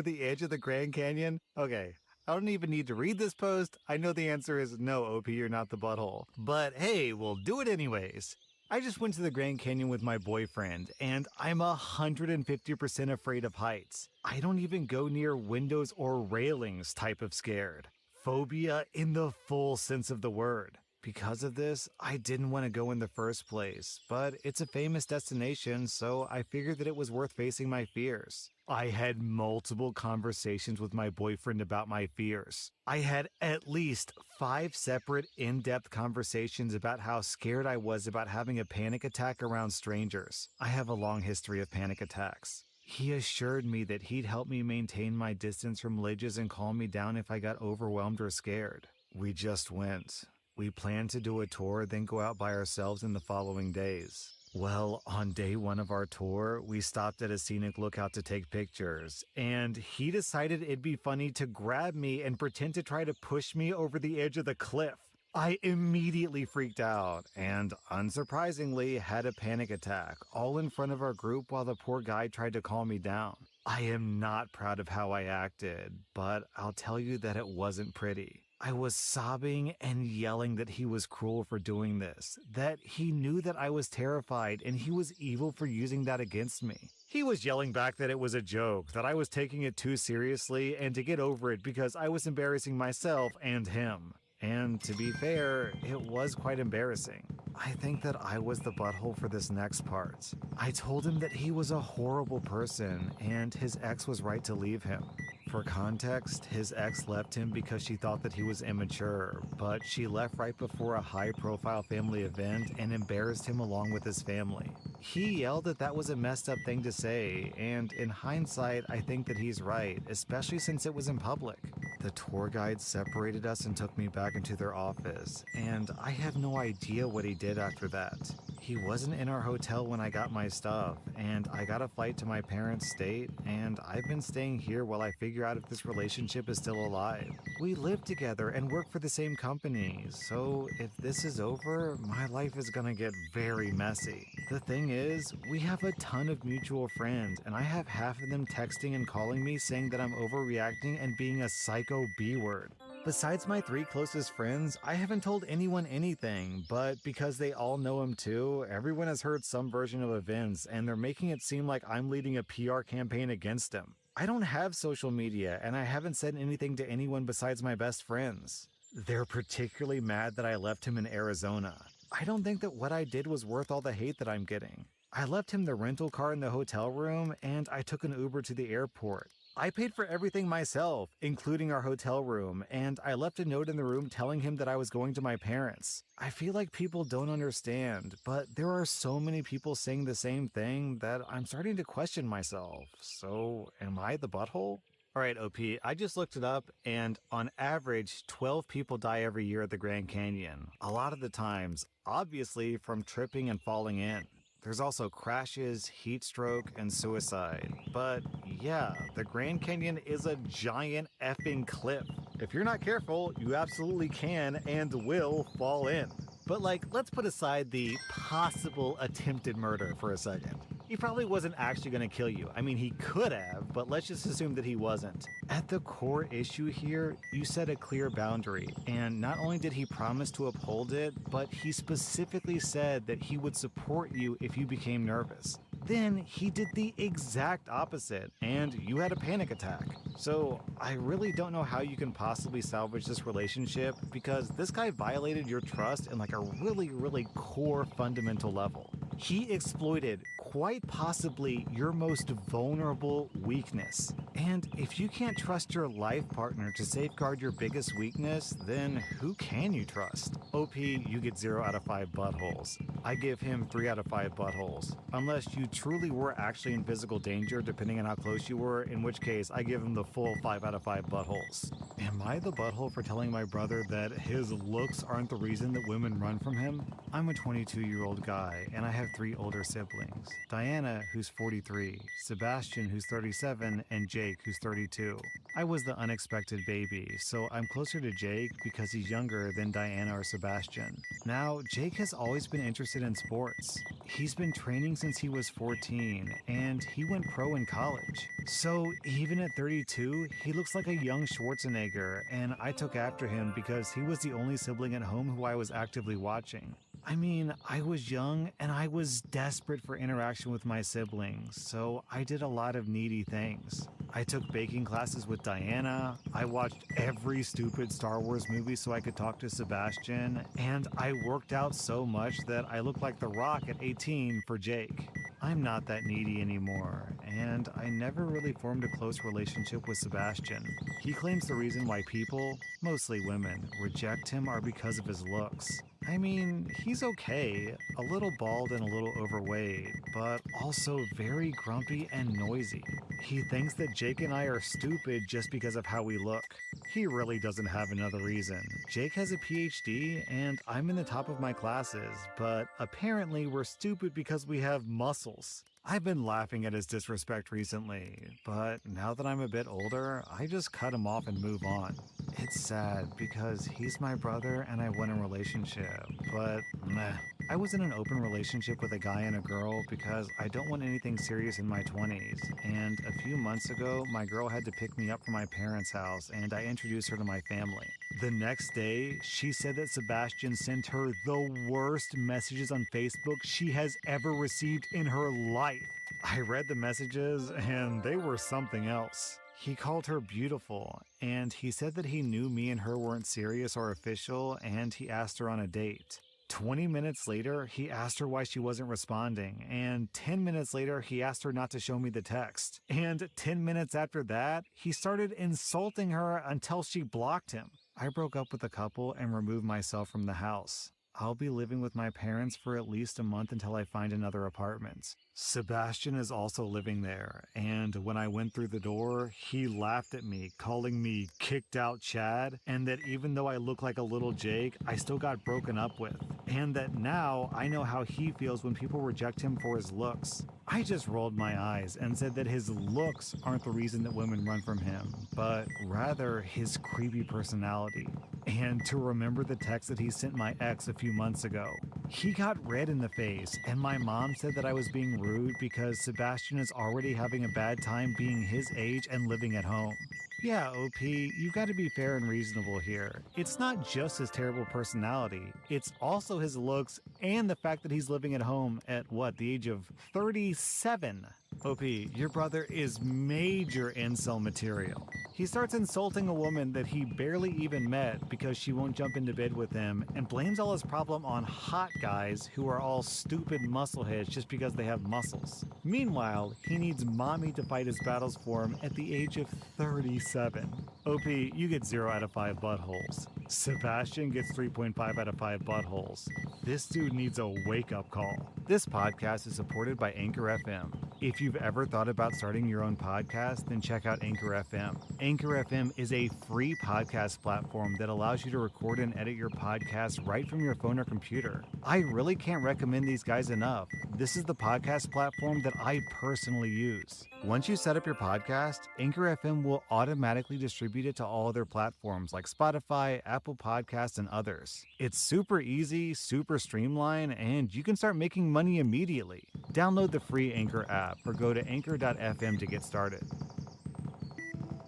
the edge of the Grand Canyon? Okay, I don't even need to read this post. I know the answer is no, OP, you're not the butthole. But hey, we'll do it anyways. I just went to the Grand Canyon with my boyfriend, and I'm 150% afraid of heights. I don't even go near windows or railings type of scared. Phobia in the full sense of the word. Because of this, I didn't want to go in the first place, but it's a famous destination, so I figured that it was worth facing my fears. I had multiple conversations with my boyfriend about my fears. I had at least 5 separate in-depth conversations about how scared I was about having a panic attack around strangers. I have a long history of panic attacks. He assured me that he'd help me maintain my distance from Lidges and calm me down if I got overwhelmed or scared. We just went. We planned to do a tour, then go out by ourselves in the following days. Well, on day one of our tour, we stopped at a scenic lookout to take pictures, and he decided it'd be funny to grab me and pretend to try to push me over the edge of the cliff. I immediately freaked out and, unsurprisingly, had a panic attack, all in front of our group while the poor guy tried to calm me down. I am not proud of how I acted, but I'll tell you that it wasn't pretty. I was sobbing and yelling that he was cruel for doing this, that he knew that I was terrified and he was evil for using that against me. He was yelling back that it was a joke, that I was taking it too seriously and to get over it because I was embarrassing myself and him. And to be fair, it was quite embarrassing. I think that I was the butthole for this next part. I told him that he was a horrible person and his ex was right to leave him. For context, his ex left him because she thought that he was immature, but she left right before a high-profile family event and embarrassed him along with his family. He yelled that that was a messed up thing to say, and in hindsight, I think that he's right, especially since it was in public. The tour guide separated us and took me back into their office, and I have no idea what he did after that. He wasn't in our hotel when I got my stuff, and I got a flight to my parents' state, and I've been staying here while I figure out if this relationship is still alive. We live together and work for the same company, so if this is over, my life is gonna get very messy. The thing is, we have a ton of mutual friends, and I have half of them texting and calling me saying that I'm overreacting and being a psycho B-word. Besides my 3 closest friends, I haven't told anyone anything, but because they all know him too, everyone has heard some version of events and they're making it seem like I'm leading a PR campaign against him. I don't have social media and I haven't said anything to anyone besides my best friends. They're particularly mad that I left him in Arizona. I don't think that what I did was worth all the hate that I'm getting. I left him the rental car in the hotel room and I took an Uber to the airport. I paid for everything myself, including our hotel room, and I left a note in the room telling him that I was going to my parents. I feel like people don't understand, but there are so many people saying the same thing that I'm starting to question myself. So, am I the butthole? Alright, OP, I just looked it up, and on average, 12 people die every year at the Grand Canyon. A lot of the times, obviously, from tripping and falling in. There's also crashes, heat stroke, and suicide. But yeah, the Grand Canyon is a giant effing cliff. If you're not careful, you absolutely can and will fall in. But let's put aside the possible attempted murder for a second. He probably wasn't actually going to kill you. I mean, he could have, but let's just assume that he wasn't. At the core issue here, you set a clear boundary, and not only did he promise to uphold it, but he specifically said that he would support you if you became nervous. Then he did the exact opposite, and you had a panic attack. So I really don't know how you can possibly salvage this relationship because this guy violated your trust in a really core fundamental level. He exploited quite possibly your most vulnerable weakness. And if you can't trust your life partner to safeguard your biggest weakness, then who can you trust? OP, you get 0 out of 5 buttholes. I give him 3 out of 5 buttholes. Unless you truly were actually in physical danger, depending on how close you were, in which case I give him the full 5 out of 5 buttholes. Am I the butthole for telling my brother that his looks aren't the reason that women run from him? I'm a 22-year-old guy, and I have 3 older siblings. Diana, who's 43, Sebastian, who's 37, and Jake, who's 32. I was the unexpected baby, so I'm closer to Jake because he's younger than Diana or Sebastian. Now, Jake has always been interested in sports. He's been training since he was 14, and he went pro in college. So even at 32, he looks like a young Schwarzenegger, and I took after him because he was the only sibling at home who I was actively watching. I mean, I was young and I was desperate for interaction with my siblings, so I did a lot of needy things. I took baking classes with Diana, I watched every stupid Star Wars movie so I could talk to Sebastian, and I worked out so much that I looked like The Rock at 18 for Jake. I'm not that needy anymore, and I never really formed a close relationship with Sebastian. He claims the reason why people, mostly women, reject him are because of his looks. I mean, he's okay, a little bald and a little overweight, but also very grumpy and noisy. He thinks that Jake and I are stupid just because of how we look. He really doesn't have another reason. Jake has a PhD and I'm in the top of my classes, but apparently we're stupid because we have muscles. I've been laughing at his disrespect recently, but now that I'm a bit older, I just cut him off and move on. It's sad because he's my brother and I want a relationship, but meh. I was in an open relationship with a guy and a girl because I don't want anything serious in my 20s, and a few months ago, my girl had to pick me up from my parents' house and I introduced her to my family. The next day, she said that Sebastian sent her the worst messages on Facebook she has ever received in her life. I read the messages and they were something else. He called her beautiful, and he said that he knew me and her weren't serious or official, and he asked her on a date. 20 minutes later, he asked her why she wasn't responding, and 10 minutes later, he asked her not to show me the text. And 10 minutes after that, he started insulting her until she blocked him. I broke up with the couple and removed myself from the house. I'll be living with my parents for at least a month until I find another apartment. Sebastian is also living there, and when I went through the door, he laughed at me, calling me kicked out Chad, and that even though I look like a little Jake, I still got broken up with, and that now I know how he feels when people reject him for his looks. I just rolled my eyes and said that his looks aren't the reason that women run from him, but rather his creepy personality. And to remember the text that he sent my ex a few months ago. He got red in the face, and my mom said that I was being rude because Sebastian is already having a bad time being his age and living at home. Yeah, OP, you gotta be fair and reasonable here. It's not just his terrible personality, it's also his looks and the fact that he's living at home at the age of 37. OP, your brother is major incel material. He starts insulting a woman that he barely even met because she won't jump into bed with him and blames all his problem on hot guys who are all stupid muscleheads just because they have muscles. Meanwhile, he needs mommy to fight his battles for him at the age of 37. OP, you get 0 out of 5 buttholes. Sebastian gets 3.5 out of 5 buttholes. This dude needs a wake-up call. This podcast is supported by Anchor FM. If you've ever thought about starting your own podcast, then check out Anchor FM. Anchor FM is a free podcast platform that allows you to record and edit your podcast right from your phone or computer. I really can't recommend these guys enough. This is the podcast platform that I personally use. Once you set up your podcast, Anchor FM will automatically distribute it to all other platforms like Spotify, Apple Podcasts, and others. It's super easy, super streamlined, and you can start making money immediately. Download the free Anchor app or go to anchor.fm to get started.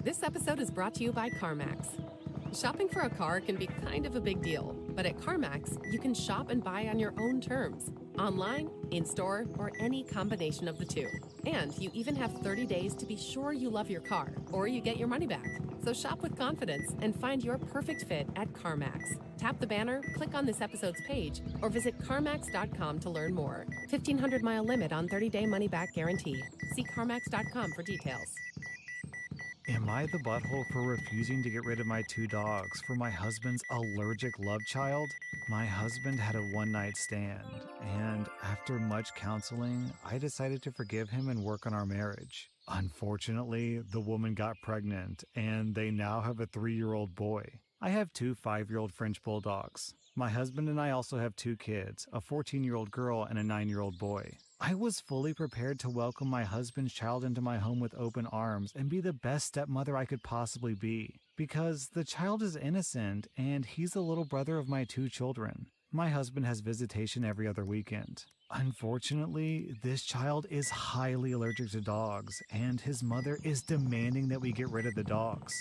This episode is brought to you by CarMax. Shopping for a car can be kind of a big deal, but at CarMax, you can shop and buy on your own terms, online, in-store, or any combination of the two. And you even have 30 days to be sure you love your car, or you get your money back. So shop with confidence and find your perfect fit at CarMax. Tap the banner, click on this episode's page, or visit CarMax.com to learn more. 1,500-mile limit on 30-day money-back guarantee. See CarMax.com for details. Am I the butthole for refusing to get rid of my 2 dogs for my husband's allergic love child? My husband had a one-night stand, and after much counseling, I decided to forgive him and work on our marriage. Unfortunately, the woman got pregnant, and they now have a 3-year-old boy. I have 2 5-year-old French bulldogs. My husband and I also have 2 kids, a 14-year-old girl and a 9-year-old boy. I was fully prepared to welcome my husband's child into my home with open arms and be the best stepmother I could possibly be, because the child is innocent and he's the little brother of my 2 children. My husband has visitation every other weekend. Unfortunately, this child is highly allergic to dogs, and his mother is demanding that we get rid of the dogs.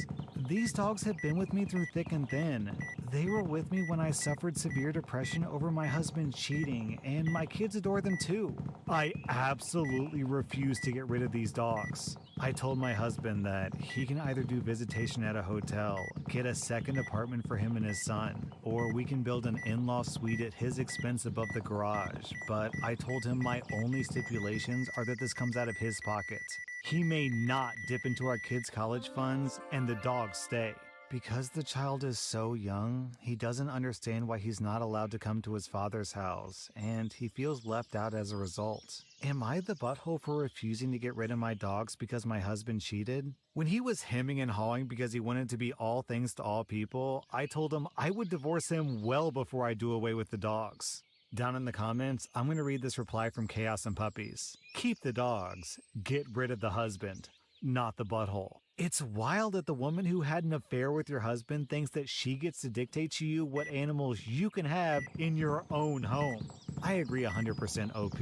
These dogs have been with me through thick and thin. They were with me when I suffered severe depression over my husband cheating, and my kids adore them too. I absolutely refuse to get rid of these dogs. I told my husband that he can either do visitation at a hotel, get a second apartment for him and his son, or we can build an in-law suite at his expense above the garage, but I told him my only stipulations are that this comes out of his pocket. He may not dip into our kids' college funds, and the dogs stay. Because the child is so young, he doesn't understand why he's not allowed to come to his father's house, and he feels left out as a result. Am I the butthole for refusing to get rid of my dogs because my husband cheated? When he was hemming and hawing because he wanted to be all things to all people, I told him I would divorce him well before I do away with the dogs. Down in the comments, I'm going to read this reply from Chaos and Puppies. Keep the dogs. Get rid of the husband, not the butthole. It's wild that the woman who had an affair with your husband thinks that she gets to dictate to you what animals you can have in your own home. I agree 100% OP.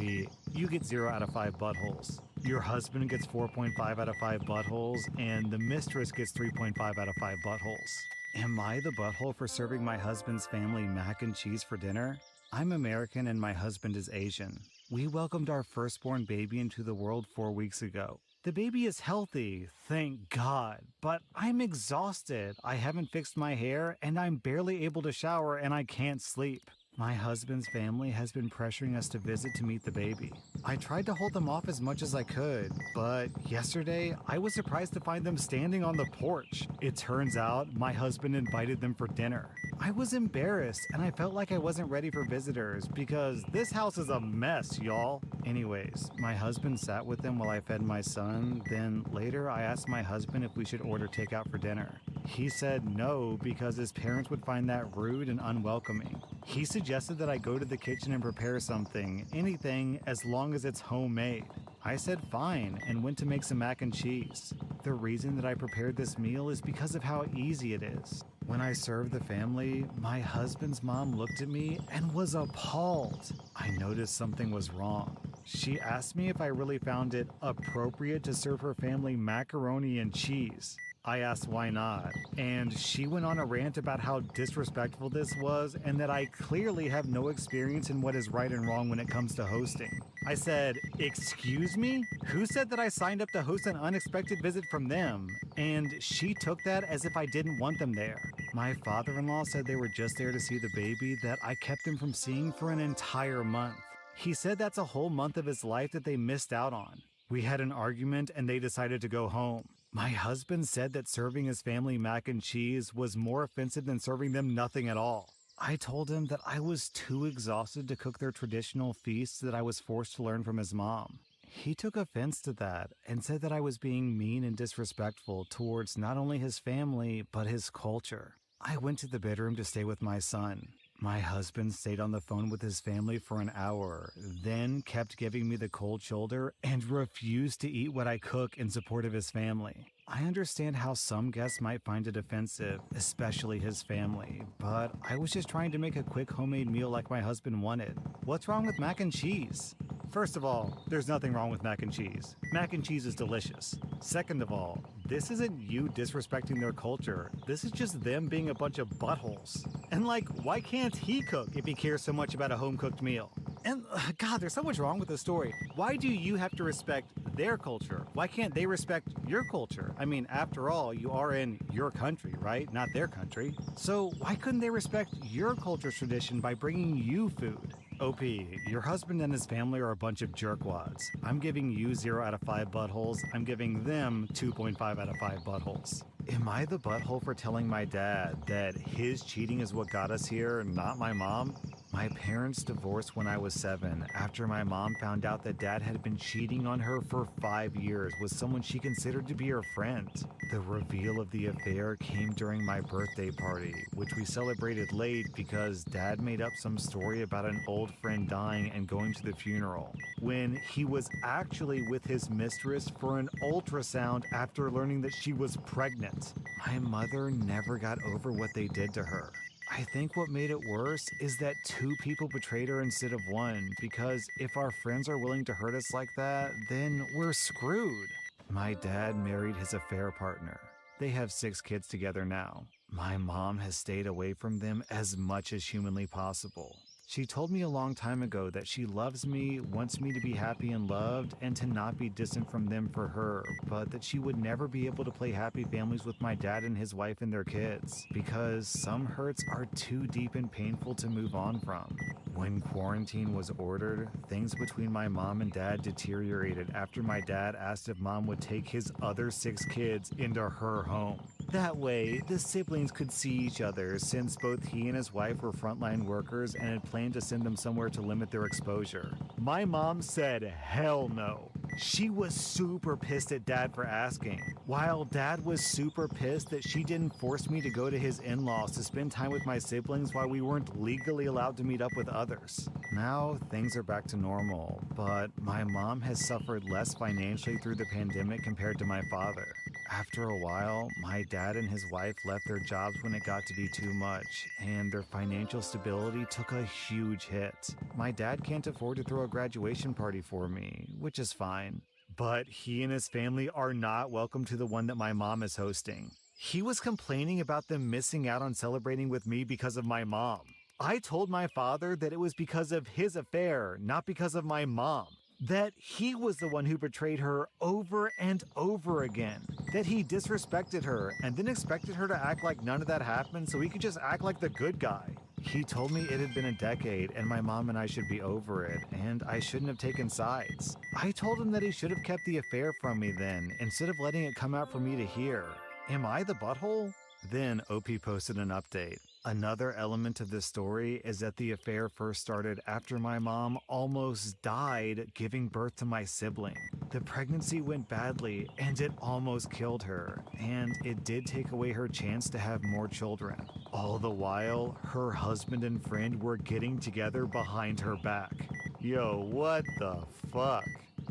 You get 0 out of 5 buttholes. Your husband gets 4.5 out of 5 buttholes, and the mistress gets 3.5 out of 5 buttholes. Am I the butthole for serving my husband's family mac and cheese for dinner? I'm American and my husband is Asian. We welcomed our firstborn baby into the world 4 weeks ago. The baby is healthy, thank God, but I'm exhausted. I haven't fixed my hair, and I'm barely able to shower, and I can't sleep. My husband's family has been pressuring us to visit to meet the baby. I tried to hold them off as much as I could, but yesterday I was surprised to find them standing on the porch. It turns out my husband invited them for dinner. I was embarrassed, and I felt like I wasn't ready for visitors because this house is a mess, y'all. Anyways, my husband sat with them while I fed my son. Then later I asked my husband if we should order takeout for dinner. He said no because his parents would find that rude and unwelcoming. He suggested that I go to the kitchen and prepare something, anything, as long as it's homemade. I said fine and went to make some mac and cheese. The reason that I prepared this meal is because of how easy it is. When I served the family, my husband's mom looked at me and was appalled. I noticed something was wrong. She asked me if I really found it appropriate to serve her family macaroni and cheese. I asked why not, and she went on a rant about how disrespectful this was and that I clearly have no experience in what is right and wrong when it comes to hosting. I said, "Excuse me? Who said that I signed up to host an unexpected visit from them?" And she took that as if I didn't want them there. My father-in-law said they were just there to see the baby that I kept them from seeing for an entire month. He said that's a whole month of his life that they missed out on. We had an argument and they decided to go home. My husband said that serving his family mac and cheese was more offensive than serving them nothing at all. I told him that I was too exhausted to cook their traditional feasts that I was forced to learn from his mom. He took offense to that and said that I was being mean and disrespectful towards not only his family, but his culture. I went to the bedroom to stay with my son. My husband stayed on the phone with his family for an hour, then kept giving me the cold shoulder and refused to eat what I cook in support of his family. I understand how some guests might find it offensive, especially his family, but I was just trying to make a quick homemade meal like my husband wanted. What's wrong with mac and cheese? First of all, there's nothing wrong with mac and cheese. Mac and cheese is delicious. Second of all, this isn't you disrespecting their culture. This is just them being a bunch of buttholes. And why can't he cook if he cares so much about a home-cooked meal? And God, there's so much wrong with this story. Why do you have to respect their culture? Why can't they respect your culture? I mean, after all, you are in your country, right? Not their country. So why couldn't they respect your culture's tradition by bringing you food? OP, your husband and his family are a bunch of jerkwads. I'm giving you 0 out of 5 buttholes. I'm giving them 2.5 out of 5 buttholes. Am I the butthole for telling my dad that his cheating is what got us here, not my mom? My parents divorced when I was 7 after my mom found out that dad had been cheating on her for 5 years with someone she considered to be her friend. The reveal of the affair came during my birthday party, which we celebrated late because dad made up some story about an old friend dying and going to the funeral, when he was actually with his mistress for an ultrasound after learning that she was pregnant. My mother never got over what they did to her. I think what made it worse is that 2 people betrayed her instead of 1, because if our friends are willing to hurt us like that, then we're screwed. My dad married his affair partner. They have 6 kids together now. My mom has stayed away from them as much as humanly possible. She told me a long time ago that she loves me, wants me to be happy and loved, and to not be distant from them for her, but that she would never be able to play happy families with my dad and his wife and their kids, because some hurts are too deep and painful to move on from. When quarantine was ordered, things between my mom and dad deteriorated after my dad asked if mom would take his other 6 kids into her home. That way, the siblings could see each other since both he and his wife were frontline workers and had planned to send them somewhere to limit their exposure. My mom said hell no. She was super pissed at Dad for asking, while Dad was super pissed that she didn't force me to go to his in-laws to spend time with my siblings while we weren't legally allowed to meet up with others. Now, things are back to normal, but my mom has suffered less financially through the pandemic compared to my father. After a while, my dad and his wife left their jobs when it got to be too much, and their financial stability took a huge hit. My dad can't afford to throw a graduation party for me, which is fine. But he and his family are not welcome to the one that my mom is hosting. He was complaining about them missing out on celebrating with me because of my mom. I told my father that it was because of his affair, not because of my mom. That he was the one who betrayed her over and over again. That he disrespected her and then expected her to act like none of that happened so he could just act like the good guy. He told me it had been a decade and my mom and I should be over it and I shouldn't have taken sides. I told him that he should have kept the affair from me then instead of letting it come out for me to hear. Am I the butthole? Then OP posted an update. Another element of this story is that the affair first started after my mom almost died giving birth to my sibling. The pregnancy went badly and it almost killed her, and it did take away her chance to have more children. All the while, her husband and friend were getting together behind her back. Yo, what the fuck?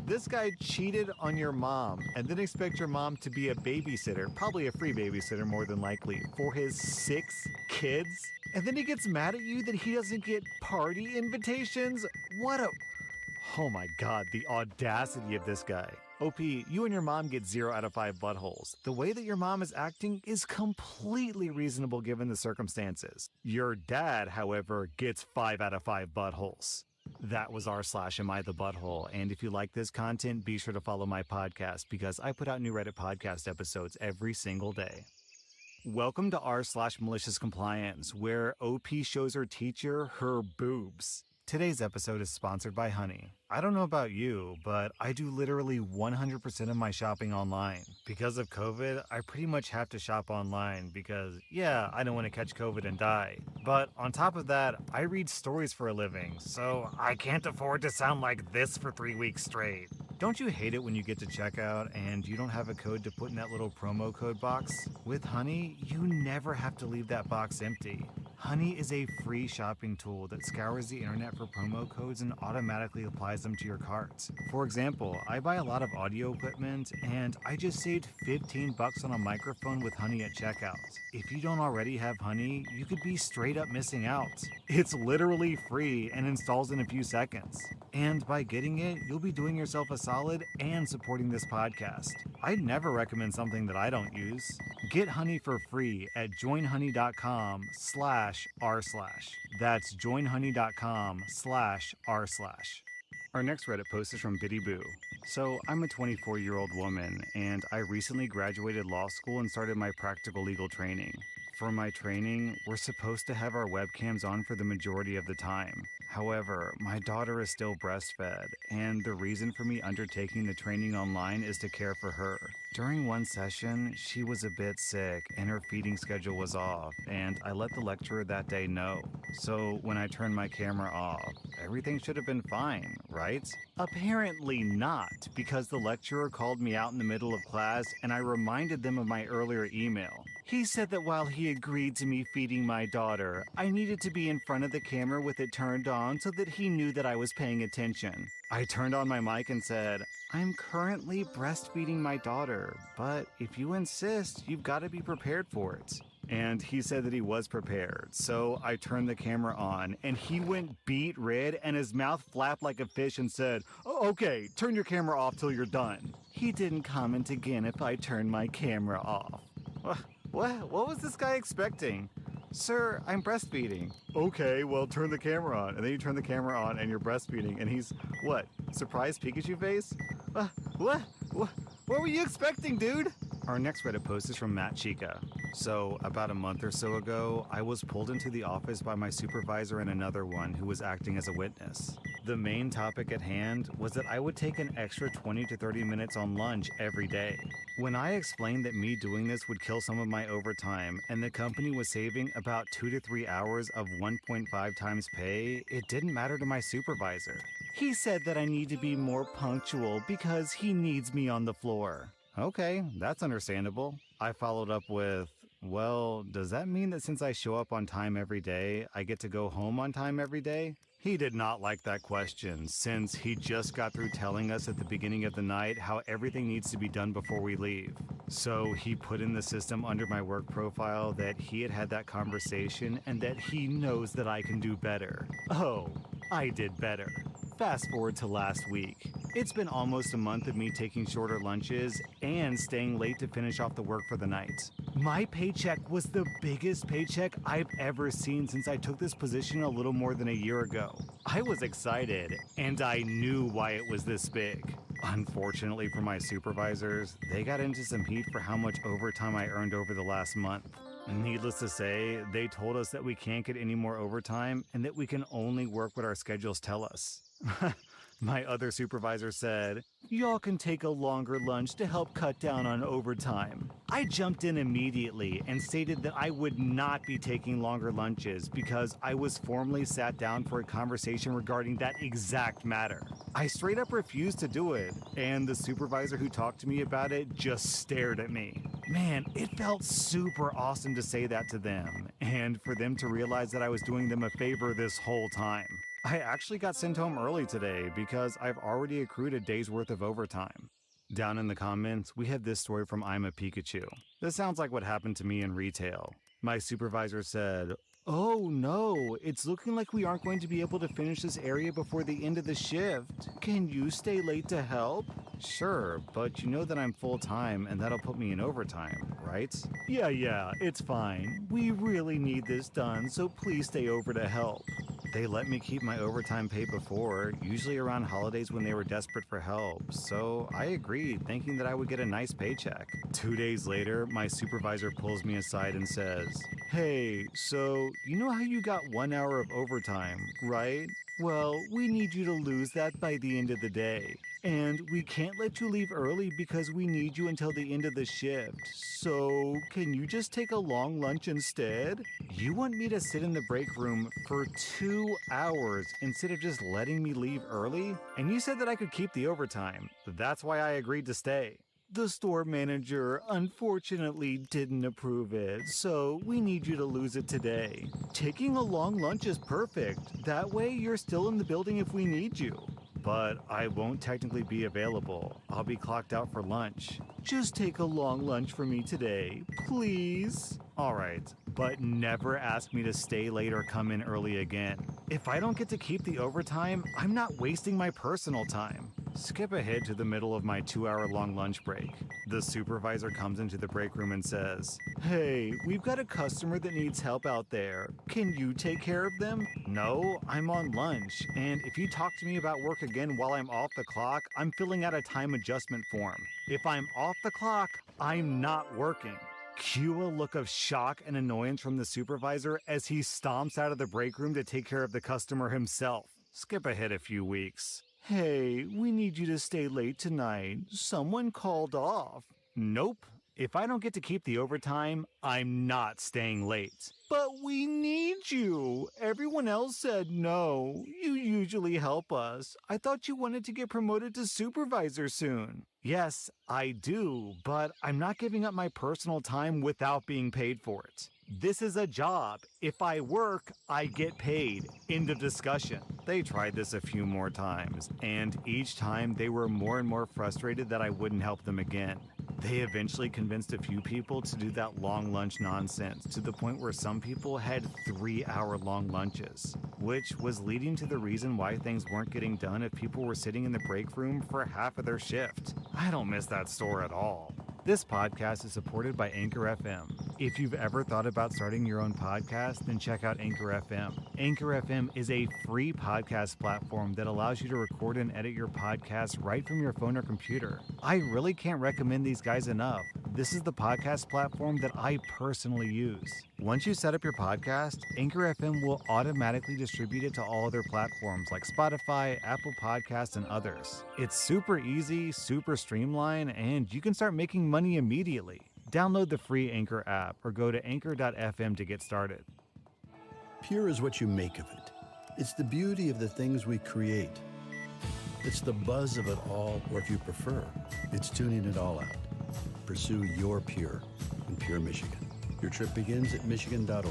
This guy cheated on your mom and then expect your mom to be a babysitter, probably a free babysitter more than likely, for his 6 kids? And then he gets mad at you that he doesn't get party invitations? Oh my god, the audacity of this guy. OP, you and your mom get 0 out of 5 buttholes. The way that your mom is acting is completely reasonable given the circumstances. Your dad, however, gets 5 out of 5 buttholes. That was r/Am I the Butthole, and if you like this content, be sure to follow my podcast because I put out new Reddit podcast episodes every single day. Welcome to r/Malicious Compliance, where OP shows her teacher her boobs. Today's episode is sponsored by Honey. I don't know about you, but I do literally 100% of my shopping online. Because of COVID, I pretty much have to shop online because, yeah, I don't want to catch COVID and die. But on top of that, I read stories for a living, so I can't afford to sound like this for 3 weeks straight. Don't you hate it when you get to checkout and you don't have a code to put in that little promo code box? With Honey, you never have to leave that box empty. Honey is a free shopping tool that scours the internet for promo codes and automatically applies them to your cart. For example, I buy a lot of audio equipment and I just saved $15 on a microphone with Honey at checkout. If you don't already have Honey, you could be straight up missing out. It's literally free and installs in a few seconds. And by getting it, you'll be doing yourself a solid and supporting this podcast. I'd never recommend something that I don't use. Get Honey for free at joinhoney.com/r/. That's joinhoney.com/r/. Our next Reddit post is from Biddy Boo. So, I'm a 24-year-old woman, and I recently graduated law school and started my practical legal training. For my training, we're supposed to have our webcams on for the majority of the time. However, my daughter is still breastfed, and the reason for me undertaking the training online is to care for her. During one session, she was a bit sick and her feeding schedule was off, and I let the lecturer that day know. So when I turned my camera off, everything should have been fine, right? Apparently not, because the lecturer called me out in the middle of class and I reminded them of my earlier email. He said that while he agreed to me feeding my daughter, I needed to be in front of the camera with it turned on so that he knew that I was paying attention. I turned on my mic and said, "I'm currently breastfeeding my daughter, but if you insist, you've got to be prepared for it." And he said that he was prepared, so I turned the camera on, and he went beet red, and his mouth flapped like a fish and said, "Oh, okay, turn your camera off till you're done." He didn't comment again if I turned my camera off. What was this guy expecting? "Sir, I'm breastfeeding." "Okay, well, turn the camera on." And then you turn the camera on and you're breastfeeding, and he's, what, surprised Pikachu face? What were you expecting, dude? Our next Reddit post is from Matt Chica. So, about a month or so ago, I was pulled into the office by my supervisor and another one who was acting as a witness. The main topic at hand was that I would take an extra 20 to 30 minutes on lunch every day. When I explained that me doing this would kill some of my overtime and the company was saving about 2 to 3 hours of 1.5 times pay, it didn't matter to my supervisor. He said that I need to be more punctual because he needs me on the floor. Okay, that's understandable. I followed up with, well, does that mean that since I show up on time every day, I get to go home on time every day? He did not like that question, since he just got through telling us at the beginning of the night how everything needs to be done before we leave. So he put in the system under my work profile that he had had that conversation and that he knows that I can do better. Oh, I did better. Fast forward to last week. It's been almost a month of me taking shorter lunches and staying late to finish off the work for the night. My paycheck was the biggest paycheck I've ever seen since I took this position a little more than a year ago. I was excited, and I knew why it was this big. Unfortunately for my supervisors, they got into some heat for how much overtime I earned over the last month. Needless to say, they told us that we can't get any more overtime and that we can only work what our schedules tell us. My other supervisor said, "Y'all can take a longer lunch to help cut down on overtime." I jumped in immediately and stated that I would not be taking longer lunches because I was formally sat down for a conversation regarding that exact matter. I straight up refused to do it, and the supervisor who talked to me about it just stared at me. Man, it felt super awesome to say that to them, and for them to realize that I was doing them a favor this whole time. I actually got sent home early today because I've already accrued a day's worth of overtime. Down in the comments, we have this story from I'm a Pikachu. This sounds like what happened to me in retail. My supervisor said, "Oh no, it's looking like we aren't going to be able to finish this area before the end of the shift. Can you stay late to help?" "Sure, but you know that I'm full-time and that'll put me in overtime, right?" Yeah, it's fine. We really need this done, so please stay over to help." They let me keep my overtime pay before, usually around holidays when they were desperate for help, so I agreed, thinking that I would get a nice paycheck. 2 days later, my supervisor pulls me aside and says, "Hey, so you know how you got 1 hour of overtime, right? Well, we need you to lose that by the end of the day. And we can't let you leave early because we need you until the end of the shift. So, can you just take a long lunch instead?" You want me to sit in the break room for 2 hours instead of just letting me leave early? And you said that I could keep the overtime. That's why I agreed to stay. The store manager unfortunately didn't approve it, so we need you to lose it today. Taking a long lunch is perfect. That way you're still in the building if we need you. But I won't technically be available. I'll be clocked out for lunch. Just take a long lunch for me today, please. Alright, but never ask me to stay late or come in early again. If I don't get to keep the overtime, I'm not wasting my personal time. Skip ahead to the middle of my 2-hour-long lunch break. The supervisor comes into the break room and says, "Hey, we've got a customer that needs help out there. Can you take care of them?" "No, I'm on lunch, and if you talk to me about work again while I'm off the clock, I'm filling out a time adjustment form. If I'm off the clock, I'm not working." Cue a look of shock and annoyance from the supervisor as he stomps out of the break room to take care of the customer himself. Skip ahead a few weeks. "Hey, we need you to stay late tonight. Someone called off." Nope. If I don't get to keep the overtime, I'm not staying late. "But we need you. Everyone else said no. You usually help us. I thought you wanted to get promoted to supervisor soon." Yes, I do, but I'm not giving up my personal time without being paid for it. This is a job. If I work, I get paid. End of discussion. They tried this a few more times, and each time they were more and more frustrated that I wouldn't help them again. They eventually convinced a few people to do that long lunch nonsense, to the point where some people had 3-hour-long lunches, which was leading to the reason why things weren't getting done if people were sitting in the break room for half of their shift. I don't miss that store at all. This podcast is supported by Anchor FM. If you've ever thought about starting your own podcast, then check out Anchor FM. Anchor FM is a free podcast platform that allows you to record and edit your podcast right from your phone or computer. I really can't recommend these guys enough. This is the podcast platform that I personally use. Once you set up your podcast, Anchor FM will automatically distribute it to all other platforms like Spotify, Apple Podcasts, and others. It's super easy, super streamlined, and you can start making money immediately. Download the free Anchor app or go to anchor.fm to get started. Pure is what you make of it. It's the beauty of the things we create. It's the buzz of it all, or if you prefer, it's tuning it all out. Pursue your Pure in Pure, Michigan. Your trip begins at michigan.org.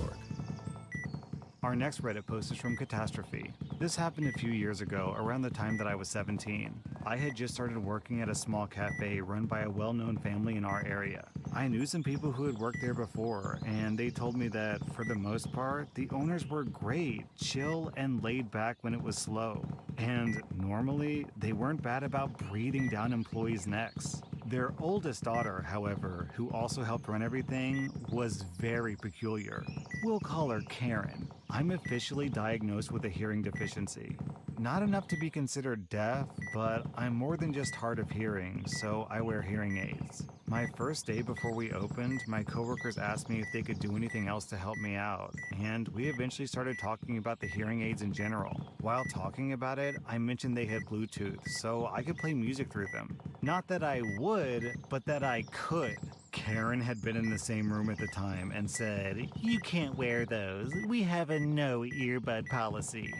Our next Reddit post is from Catastrophe. This happened a few years ago, around the time that I was 17. I had just started working at a small cafe run by a well-known family in our area. I knew some people who had worked there before, and they told me that, for the most part, the owners were great, chill, and laid back when it was slow. And normally, they weren't bad about breathing down employees' necks. Their oldest daughter, however, who also helped run everything, was very peculiar. We'll call her Karen. I'm officially diagnosed with a hearing deficiency. Not enough to be considered deaf, but I'm more than just hard of hearing, so I wear hearing aids. My first day before we opened, my coworkers asked me if they could do anything else to help me out, and we eventually started talking about the hearing aids in general. While talking about it, I mentioned they had Bluetooth, so I could play music through them. Not that I would, but that I could. Karen had been in the same room at the time and said, "You can't wear those. We have a no earbud policy."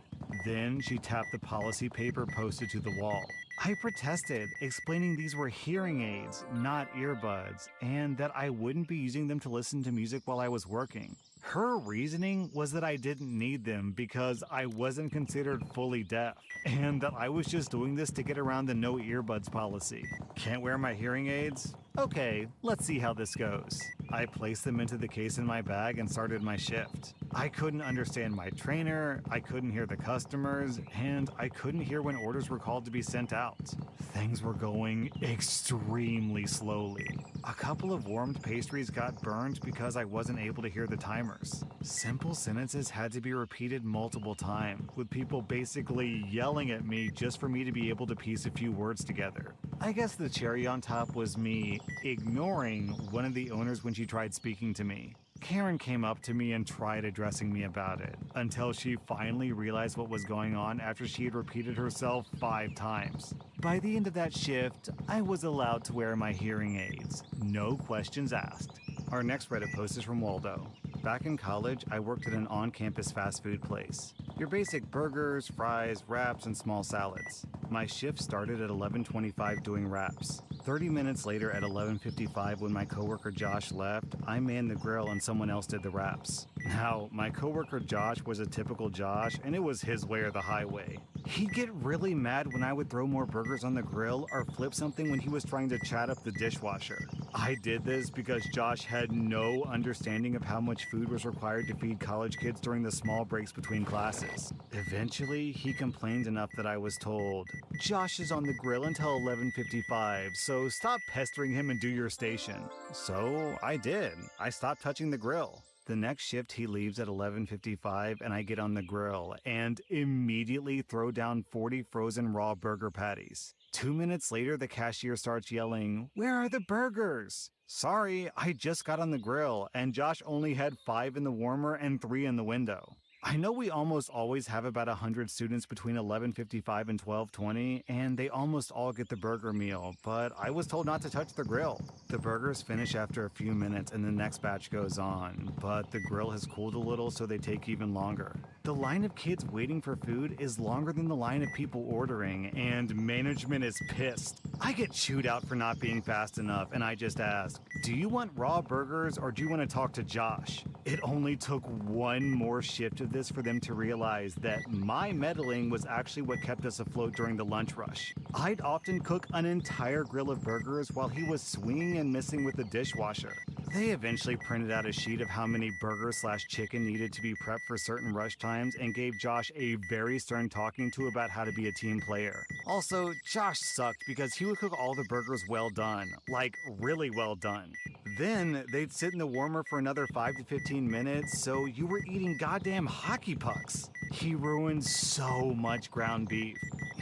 Then she tapped the policy paper posted to the wall. I protested, explaining these were hearing aids, not earbuds, and that I wouldn't be using them to listen to music while I was working. Her reasoning was that I didn't need them because I wasn't considered fully deaf, and that I was just doing this to get around the no earbuds policy. Can't wear my hearing aids? Okay, let's see how this goes. I placed them into the case in my bag and started my shift. I couldn't understand my trainer, I couldn't hear the customers, and I couldn't hear when orders were called to be sent out. Things were going extremely slowly. A couple of warmed pastries got burned because I wasn't able to hear the timers. Simple sentences had to be repeated multiple times, with people basically yelling at me just for me to be able to piece a few words together. I guess the cherry on top was me ignoring one of the owners when she tried speaking to me. Karen came up to me and tried addressing me about it, until she finally realized what was going on after she had repeated herself 5 times. By the end of that shift, I was allowed to wear my hearing aids. No questions asked. Our next Reddit post is from Waldo. Back in college, I worked at an on-campus fast food place. Your basic burgers, fries, wraps, and small salads. My shift started at 11:25 doing wraps. 30 minutes later at 11:55 when my coworker Josh left, I manned the grill and someone else did the wraps. Now, my coworker Josh was a typical Josh, and it was his way or the highway. He'd get really mad when I would throw more burgers on the grill or flip something when he was trying to chat up the dishwasher. I did this because Josh had no understanding of how much food was required to feed college kids during the small breaks between classes. Eventually, he complained enough that I was told, "Josh is on the grill until 11:55, so stop pestering him and do your station." So I did. I stopped touching the grill. The next shift he leaves at 11:55 and I get on the grill and immediately throw down 40 frozen raw burger patties. 2 minutes later, the cashier starts yelling, "Where are the burgers?" Sorry, I just got on the grill and Josh only had 5 in the warmer and 3 in the window. I know we almost always have about 100 students between 11:55 and 12:20, and they almost all get the burger meal, but I was told not to touch the grill. The burgers finish after a few minutes and the next batch goes on, but the grill has cooled a little so they take even longer. The line of kids waiting for food is longer than the line of people ordering, and management is pissed. I get chewed out for not being fast enough, and I just ask, "Do you want raw burgers or do you want to talk to Josh?" It only took one more shift of this for them to realize that my meddling was actually what kept us afloat during the lunch rush. I'd often cook an entire grill of burgers while he was swinging and missing with the dishwasher. They eventually printed out a sheet of how many burgers/chicken needed to be prepped for certain rush times and gave Josh a very stern talking to about how to be a team player. Also, Josh sucked because he would cook all the burgers well done, like really well done. Then they'd sit in the warmer for another 5 to 15 minutes, so you were eating goddamn hockey pucks. He ruined so much ground beef.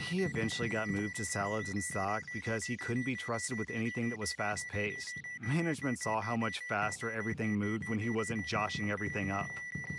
He eventually got moved to salads and stock because he couldn't be trusted with anything that was fast-paced. Management saw how much faster everything moved when he wasn't joshing everything up.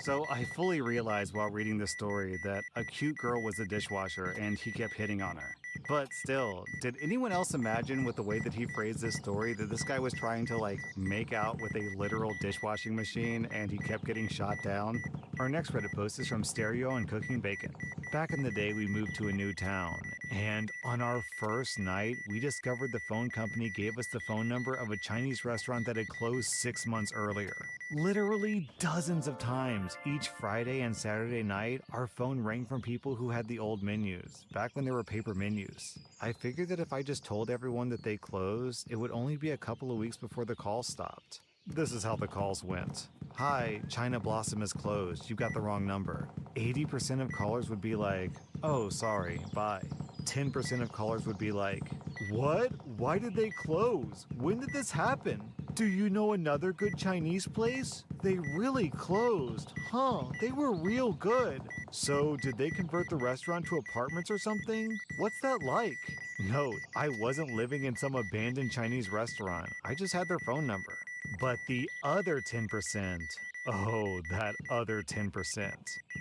So I fully realized while reading this story that a cute girl was the dishwasher and he kept hitting on her. But still, did anyone else imagine with the way that he phrased this story that this guy was trying to make out with a literal dishwashing machine and he kept getting shot down? Our next Reddit post is from Stereo and Cooking Bacon. Back in the day, we moved to a new town, and on our first night, we discovered the phone company gave us the phone number of a Chinese restaurant that had closed 6 months earlier. Literally dozens of times each Friday and Saturday night, our phone rang from people who had the old menus, back when there were paper menus. I figured that if I just told everyone that they closed, it would only be a couple of weeks before the call stopped. This is how the calls went. Hi, China Blossom is closed. You got the wrong number. 80% of callers would be like, oh, sorry, bye. 10% of callers would be like, what? Why did they close? When did this happen? Do you know another good Chinese place? They really closed. Huh, they were real good. So, did they convert the restaurant to apartments or something? What's that like? Note, I wasn't living in some abandoned Chinese restaurant. I just had their phone number. But the other 10%, oh, that other 10%.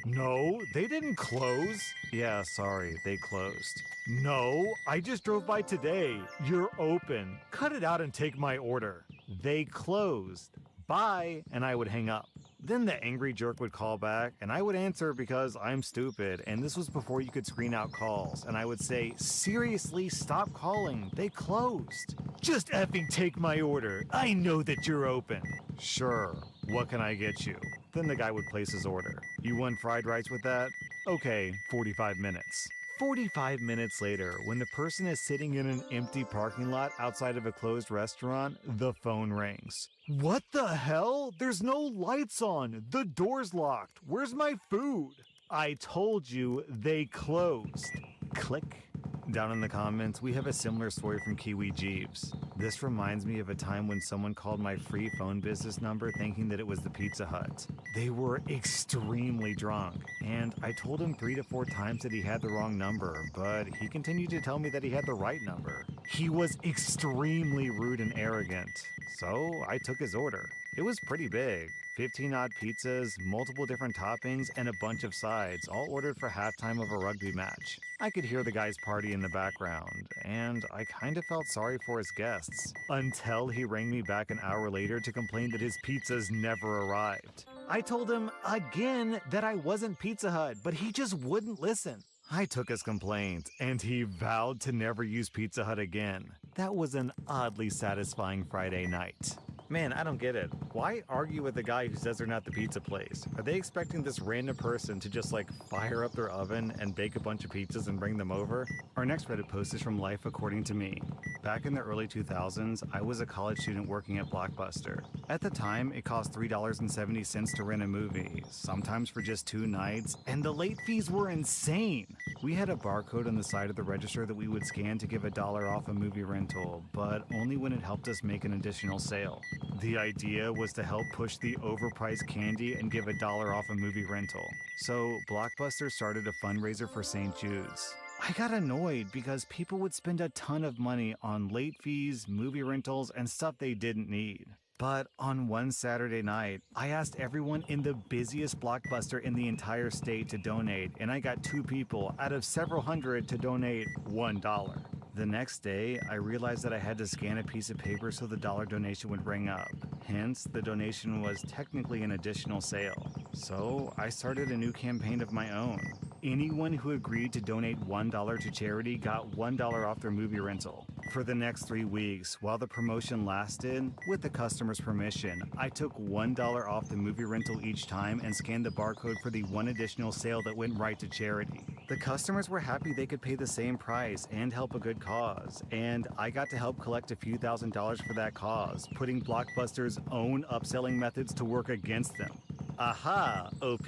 No, they didn't close. Yeah, sorry, they closed. No, I just drove by today. You're open. Cut it out and take my order. They closed. Bye, and I would hang up. Then the angry jerk would call back, and I would answer because I'm stupid, and this was before you could screen out calls, and I would say, seriously, stop calling, they closed. Just effing take my order, I know that you're open. Sure, what can I get you? Then the guy would place his order. You want fried rice with that? Okay, 45 minutes. 45 minutes later, when the person is sitting in an empty parking lot outside of a closed restaurant, the phone rings. What the hell? There's no lights on. The door's locked. Where's my food? I told you they closed. Click. Down in the comments, we have a similar story from Kiwi Jeeves. This reminds me of a time when someone called my free phone business number thinking that it was the Pizza Hut. They were extremely drunk, and I told him 3 to 4 times that he had the wrong number, but he continued to tell me that he had the right number. He was extremely rude and arrogant, so I took his order. It was pretty big. 15-odd pizzas, multiple different toppings, and a bunch of sides, all ordered for halftime of a rugby match. I could hear the guys party in the background, and I kind of felt sorry for his guests, until he rang me back an hour later to complain that his pizzas never arrived. I told him again that I wasn't Pizza Hut, but he just wouldn't listen. I took his complaint, and he vowed to never use Pizza Hut again. That was an oddly satisfying Friday night. Man, I don't get it. Why argue with the guy who says they're not the pizza place? Are they expecting this random person to just fire up their oven and bake a bunch of pizzas and bring them over? Our next Reddit post is from Life According to Me. Back in the early 2000s, I was a college student working at Blockbuster. At the time, it cost $3.70 to rent a movie, sometimes for just 2 nights, and the late fees were insane. We had a barcode on the side of the register that we would scan to give $1 off a movie rental, but only when it helped us make an additional sale. The idea was to help push the overpriced candy and give $1 off a movie rental. So Blockbuster started a fundraiser for St. Jude's. I got annoyed because people would spend a ton of money on late fees, movie rentals, and stuff they didn't need. But on one Saturday night, I asked everyone in the busiest Blockbuster in the entire state to donate, and I got 2 people out of several hundred to donate $1. The next day, I realized that I had to scan a piece of paper so the dollar donation would ring up. Hence, the donation was technically an additional sale. So, I started a new campaign of my own. Anyone who agreed to donate $1 to charity got $1 off their movie rental. For the next 3 weeks, while the promotion lasted, with the customer's permission, I took $1 off the movie rental each time and scanned the barcode for the 1 additional sale that went right to charity. The customers were happy they could pay the same price and help a good cause, and I got to help collect a few $1,000s for that cause, putting Blockbuster's own upselling methods to work against them. Aha, OP.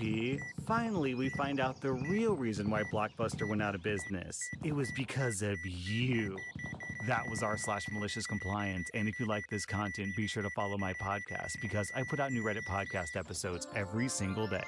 Finally, we find out the real reason why Blockbuster went out of business. It was because of you. That was r/malicious compliance, and if you like this content, be sure to follow my podcast because I put out new Reddit podcast episodes every single day.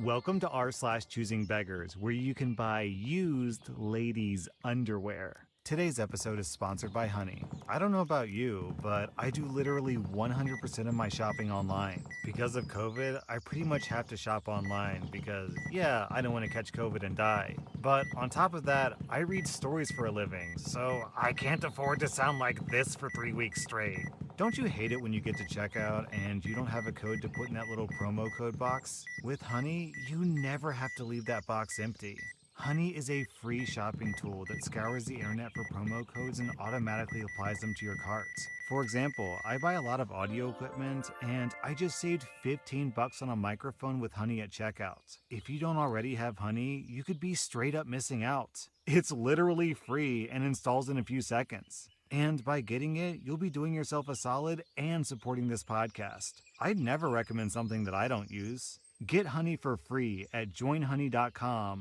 Welcome to r/choosing beggars, where you can buy used ladies' underwear. Today's episode is sponsored by Honey. I don't know about you, but I do literally 100% of my shopping online. Because of COVID, I pretty much have to shop online because, yeah, I don't want to catch COVID and die. But on top of that, I read stories for a living, so I can't afford to sound like this for 3 weeks straight. Don't you hate it when you get to checkout and you don't have a code to put in that little promo code box? With Honey, you never have to leave that box empty. Honey is a free shopping tool that scours the internet for promo codes and automatically applies them to your cart. For example, I buy a lot of audio equipment and I just saved $15 on a microphone with Honey at checkout. If you don't already have Honey, you could be straight up missing out. It's literally free and installs in a few seconds. And by getting it, you'll be doing yourself a solid and supporting this podcast. I'd never recommend something that I don't use. Get Honey for free at joinhoney.com/r/.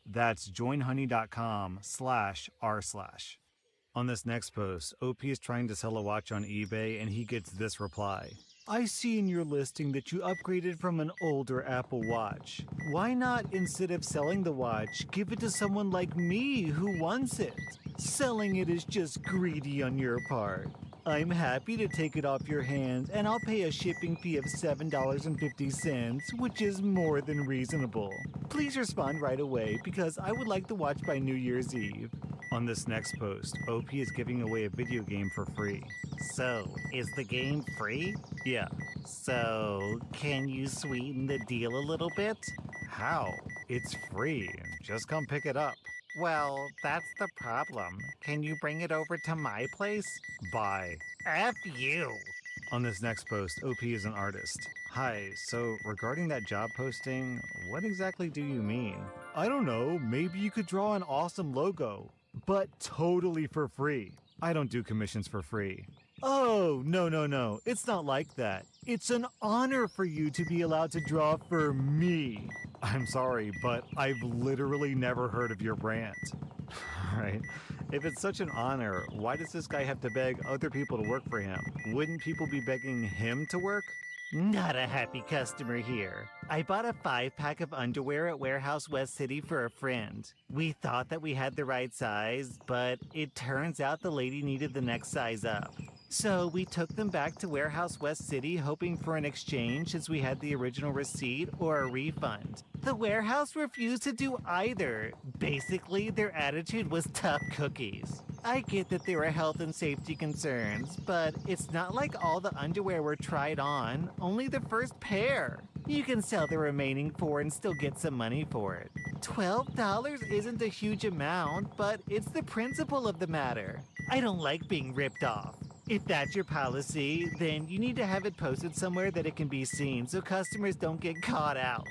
That's joinhoney.com/r/. On this next post, OP is trying to sell a watch on eBay and he gets this reply. I see in your listing that you upgraded from an older Apple Watch. Why not, instead of selling the watch, give it to someone like me who wants it? Selling it is just greedy on your part. I'm happy to take it off your hands, and I'll pay a shipping fee of $7.50, which is more than reasonable. Please respond right away, because I would like the watch by New Year's Eve. On this next post, OP is giving away a video game for free. So, is the game free? Yeah. So, can you sweeten the deal a little bit? How? It's free. Just come pick it up. Well, that's the problem. Can you bring it over to my place? Bye. F you. On this next post, OP is an artist. Hi, so regarding that job posting, what exactly do you mean? I don't know, maybe you could draw an awesome logo, but totally for free. I don't do commissions for free. Oh, no, it's not like that. It's an honor for you to be allowed to draw for me. I'm sorry, but I've literally never heard of your brand. Right? If it's such an honor, why does this guy have to beg other people to work for him? Wouldn't people be begging him to work? Not a happy customer here. I bought a 5-pack of underwear at Warehouse West City for a friend. We thought that we had the right size, but it turns out the lady needed the next size up. So we took them back to Warehouse West City hoping for an exchange since we had the original receipt or a refund. The warehouse refused to do either. Basically, their attitude was tough cookies. I get that there are health and safety concerns, but it's not like all the underwear were tried on, only the first pair. You can sell the remaining 4 and still get some money for it. $12 isn't a huge amount, but it's the principle of the matter. I don't like being ripped off. If that's your policy, then you need to have it posted somewhere that it can be seen so customers don't get caught out.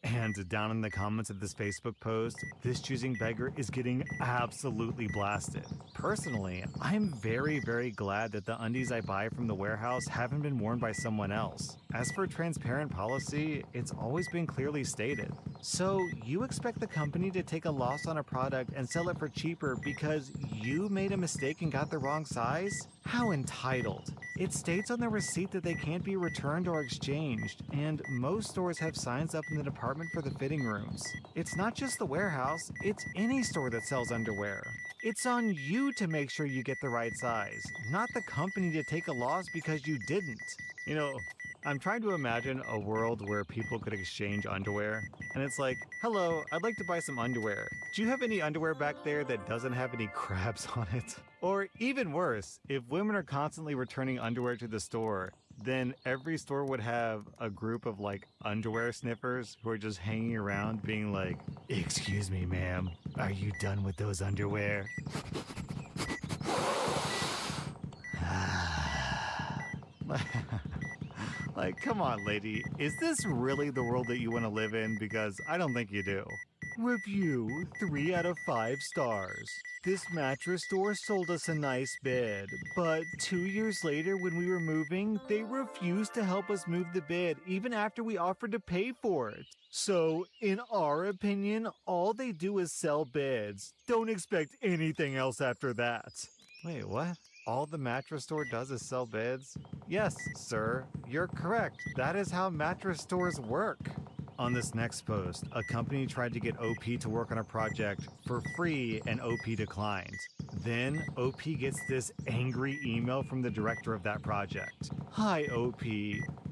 And down in the comments of this Facebook post, this choosing beggar is getting absolutely blasted. Personally, I'm very, very glad that the undies I buy from the warehouse haven't been worn by someone else. As for transparent policy, it's always been clearly stated. So you expect the company to take a loss on a product and sell it for cheaper because you made a mistake and got the wrong size? How entitled. It states on the receipt that they can't be returned or exchanged, and most stores have signs up in the department for the fitting rooms. It's not just the warehouse, it's any store that sells underwear. It's on you to make sure you get the right size, not the company to take a loss because you didn't. You know, I'm trying to imagine a world where people could exchange underwear, and it's like, hello, I'd like to buy some underwear. Do you have any underwear back there that doesn't have any crabs on it? Or even worse, if women are constantly returning underwear to the store, then every store would have a group of like underwear sniffers who are just hanging around being like, excuse me, ma'am, are you done with those underwear? Like, come on, lady. Is this really the world that you want to live in? Because I don't think you do. Review 3 out of 5 stars. This mattress store sold us a nice bed, but 2 years later when we were moving, they refused to help us move the bed even after we offered to pay for it. So, in our opinion, all they do is sell beds. Don't expect anything else after that. Wait, what? all the mattress store does is sell beds? Yes, sir, you're correct. That is how mattress stores work. On this next post, a company tried to get OP to work on a project for free and OP declined. Then, OP gets this angry email from the director of that project. Hi, OP.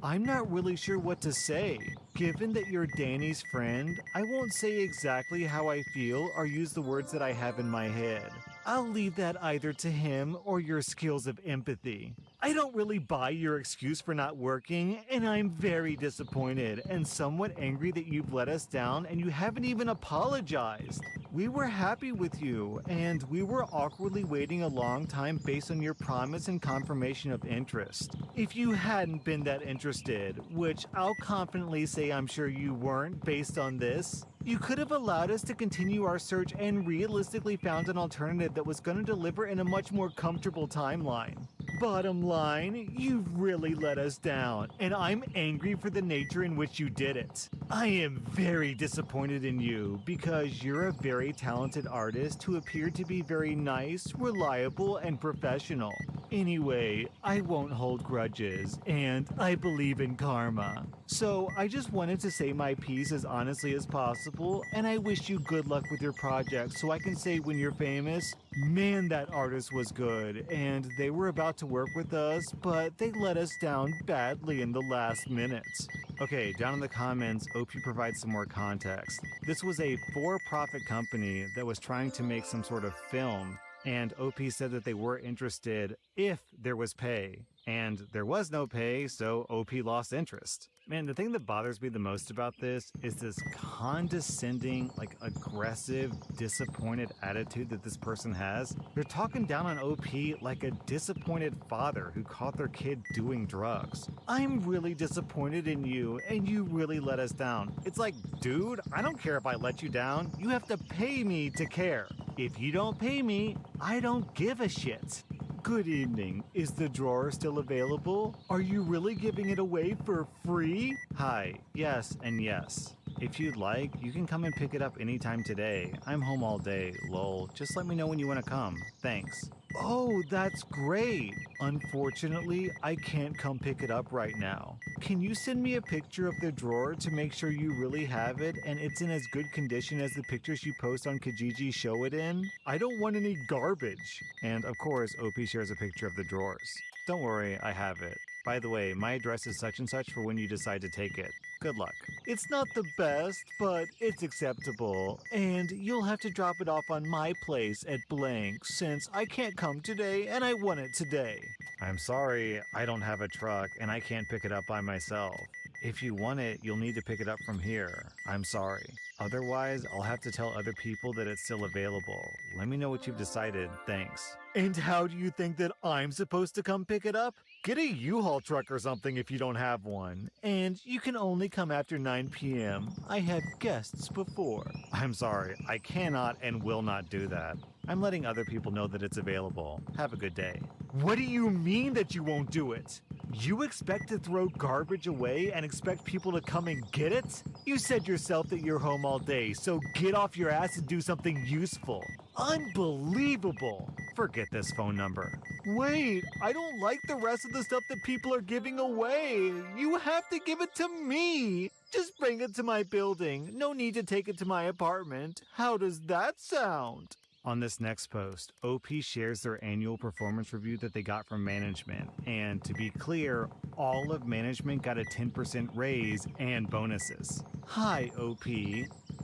I'm not really sure what to say. Given that you're Danny's friend, I won't say exactly how I feel or use the words that I have in my head. I'll leave that either to him or your skills of empathy. I don't really buy your excuse for not working, and I'm very disappointed and somewhat angry that you've let us down and you haven't even apologized. We were happy with you, and we were awkwardly waiting a long time based on your promise and confirmation of interest. If you hadn't been that interested, which I'll confidently say I'm sure you weren't based on this, you could have allowed us to continue our search and realistically found an alternative that was going to deliver in a much more comfortable timeline. Bottom line, you've really let us down, and I'm angry for the nature in which you did it. I am very disappointed in you because you're a very talented artist who appeared to be very nice, reliable, and professional. Anyway, I won't hold grudges, and I believe in karma. So I just wanted to say my piece as honestly as possible, and I wish you good luck with your project so I can say when you're famous, man, that artist was good, and they were about to work with us, but they let us down badly in the last minutes. Okay, down in the comments, OP provides some more context. This was a for-profit company that was trying to make some sort of film, and OP said that they were interested if there was pay. And there was no pay, so OP lost interest. Man, the thing that bothers me the most about this is this condescending, aggressive, disappointed attitude that this person has. They're talking down on OP like a disappointed father who caught their kid doing drugs. I'm really disappointed in you, and you really let us down. It's like, dude, I don't care if I let you down. You have to pay me to care. If you don't pay me, I don't give a shit. Good evening. Is the drawer still available? Are you really giving it away for free? Hi, yes, and yes. If you'd like, you can come and pick it up anytime today. I'm home all day, lol. Just let me know when you want to come. Thanks. Oh, that's great. Unfortunately, I can't come pick it up right now. Can you send me a picture of the drawer to make sure you really have it and it's in as good condition as the pictures you post on Kijiji show it in? I don't want any garbage. And of course, OP shares a picture of the drawers. Don't worry, I have it. By the way, my address is such and such for when you decide to take it. Good luck. It's not the best, but it's acceptable. And you'll have to drop it off on my place at blank since I can't come today and I want it today. I'm sorry, I don't have a truck and I can't pick it up by myself. If you want it, you'll need to pick it up from here. I'm sorry. Otherwise, I'll have to tell other people that it's still available. Let me know what you've decided. Thanks. And how do you think that I'm supposed to come pick it up? Get a U-Haul truck or something if you don't have one. And you can only come after 9 p.m. I had guests before. I'm sorry, I cannot and will not do that. I'm letting other people know that it's available. Have a good day. What do you mean that you won't do it? You expect to throw garbage away and expect people to come and get it? You said yourself that you're home all day, so get off your ass and do something useful. Unbelievable. Forget this phone number. Wait, I don't like the rest of the stuff that people are giving away. You have to give it to me. Just bring it to my building. No need to take it to my apartment. How does that sound? On this next post, OP shares their annual performance review that they got from management. And to be clear, all of management got a 10% raise and bonuses. Hi, OP.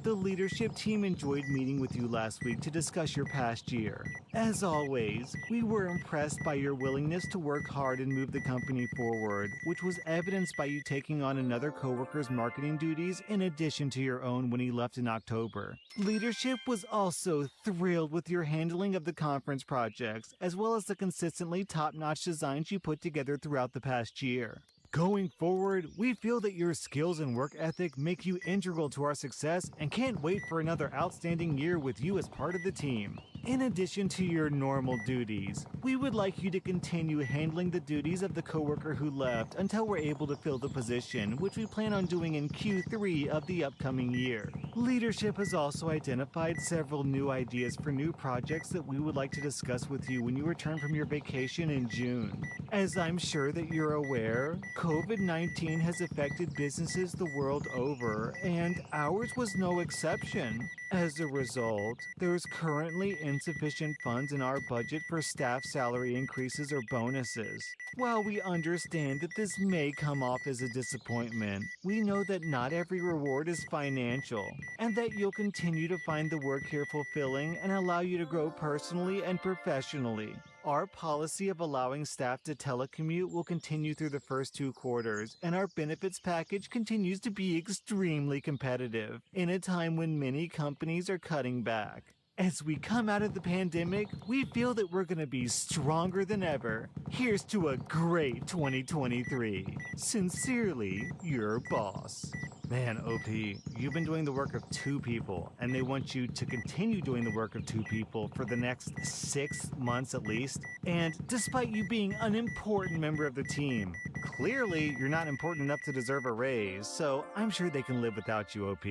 The leadership team enjoyed meeting with you last week to discuss your past year. As always, we were impressed by your willingness to work hard and move the company forward, which was evidenced by you taking on another coworker's marketing duties in addition to your own when he left in October. Leadership was also thrilled with your handling of the conference projects, as well as the consistently top-notch designs you put together throughout the past year. Going forward, we feel that your skills and work ethic make you integral to our success and can't wait for another outstanding year with you as part of the team. In addition to your normal duties, we would like you to continue handling the duties of the coworker who left until we're able to fill the position, which we plan on doing in Q3 of the upcoming year. Leadership has also identified several new ideas for new projects that we would like to discuss with you when you return from your vacation in June. As I'm sure that you're aware, COVID-19 has affected businesses the world over, and ours was no exception. As a result, there is currently insufficient funds in our budget for staff salary increases or bonuses. While we understand that this may come off as a disappointment, we know that not every reward is financial, and that you'll continue to find the work here fulfilling and allow you to grow personally and professionally. Our policy of allowing staff to telecommute will continue through the first 2 quarters, and our benefits package continues to be extremely competitive in a time when many companies are cutting back. As we come out of the pandemic, we feel that we're going to be stronger than ever. Here's to a great 2023. Sincerely, your boss. Man, OP, you've been doing the work of 2 people, and they want you to continue doing the work of 2 people for the next 6 months at least. And despite you being an important member of the team, clearly you're not important enough to deserve a raise, so I'm sure they can live without you, OP.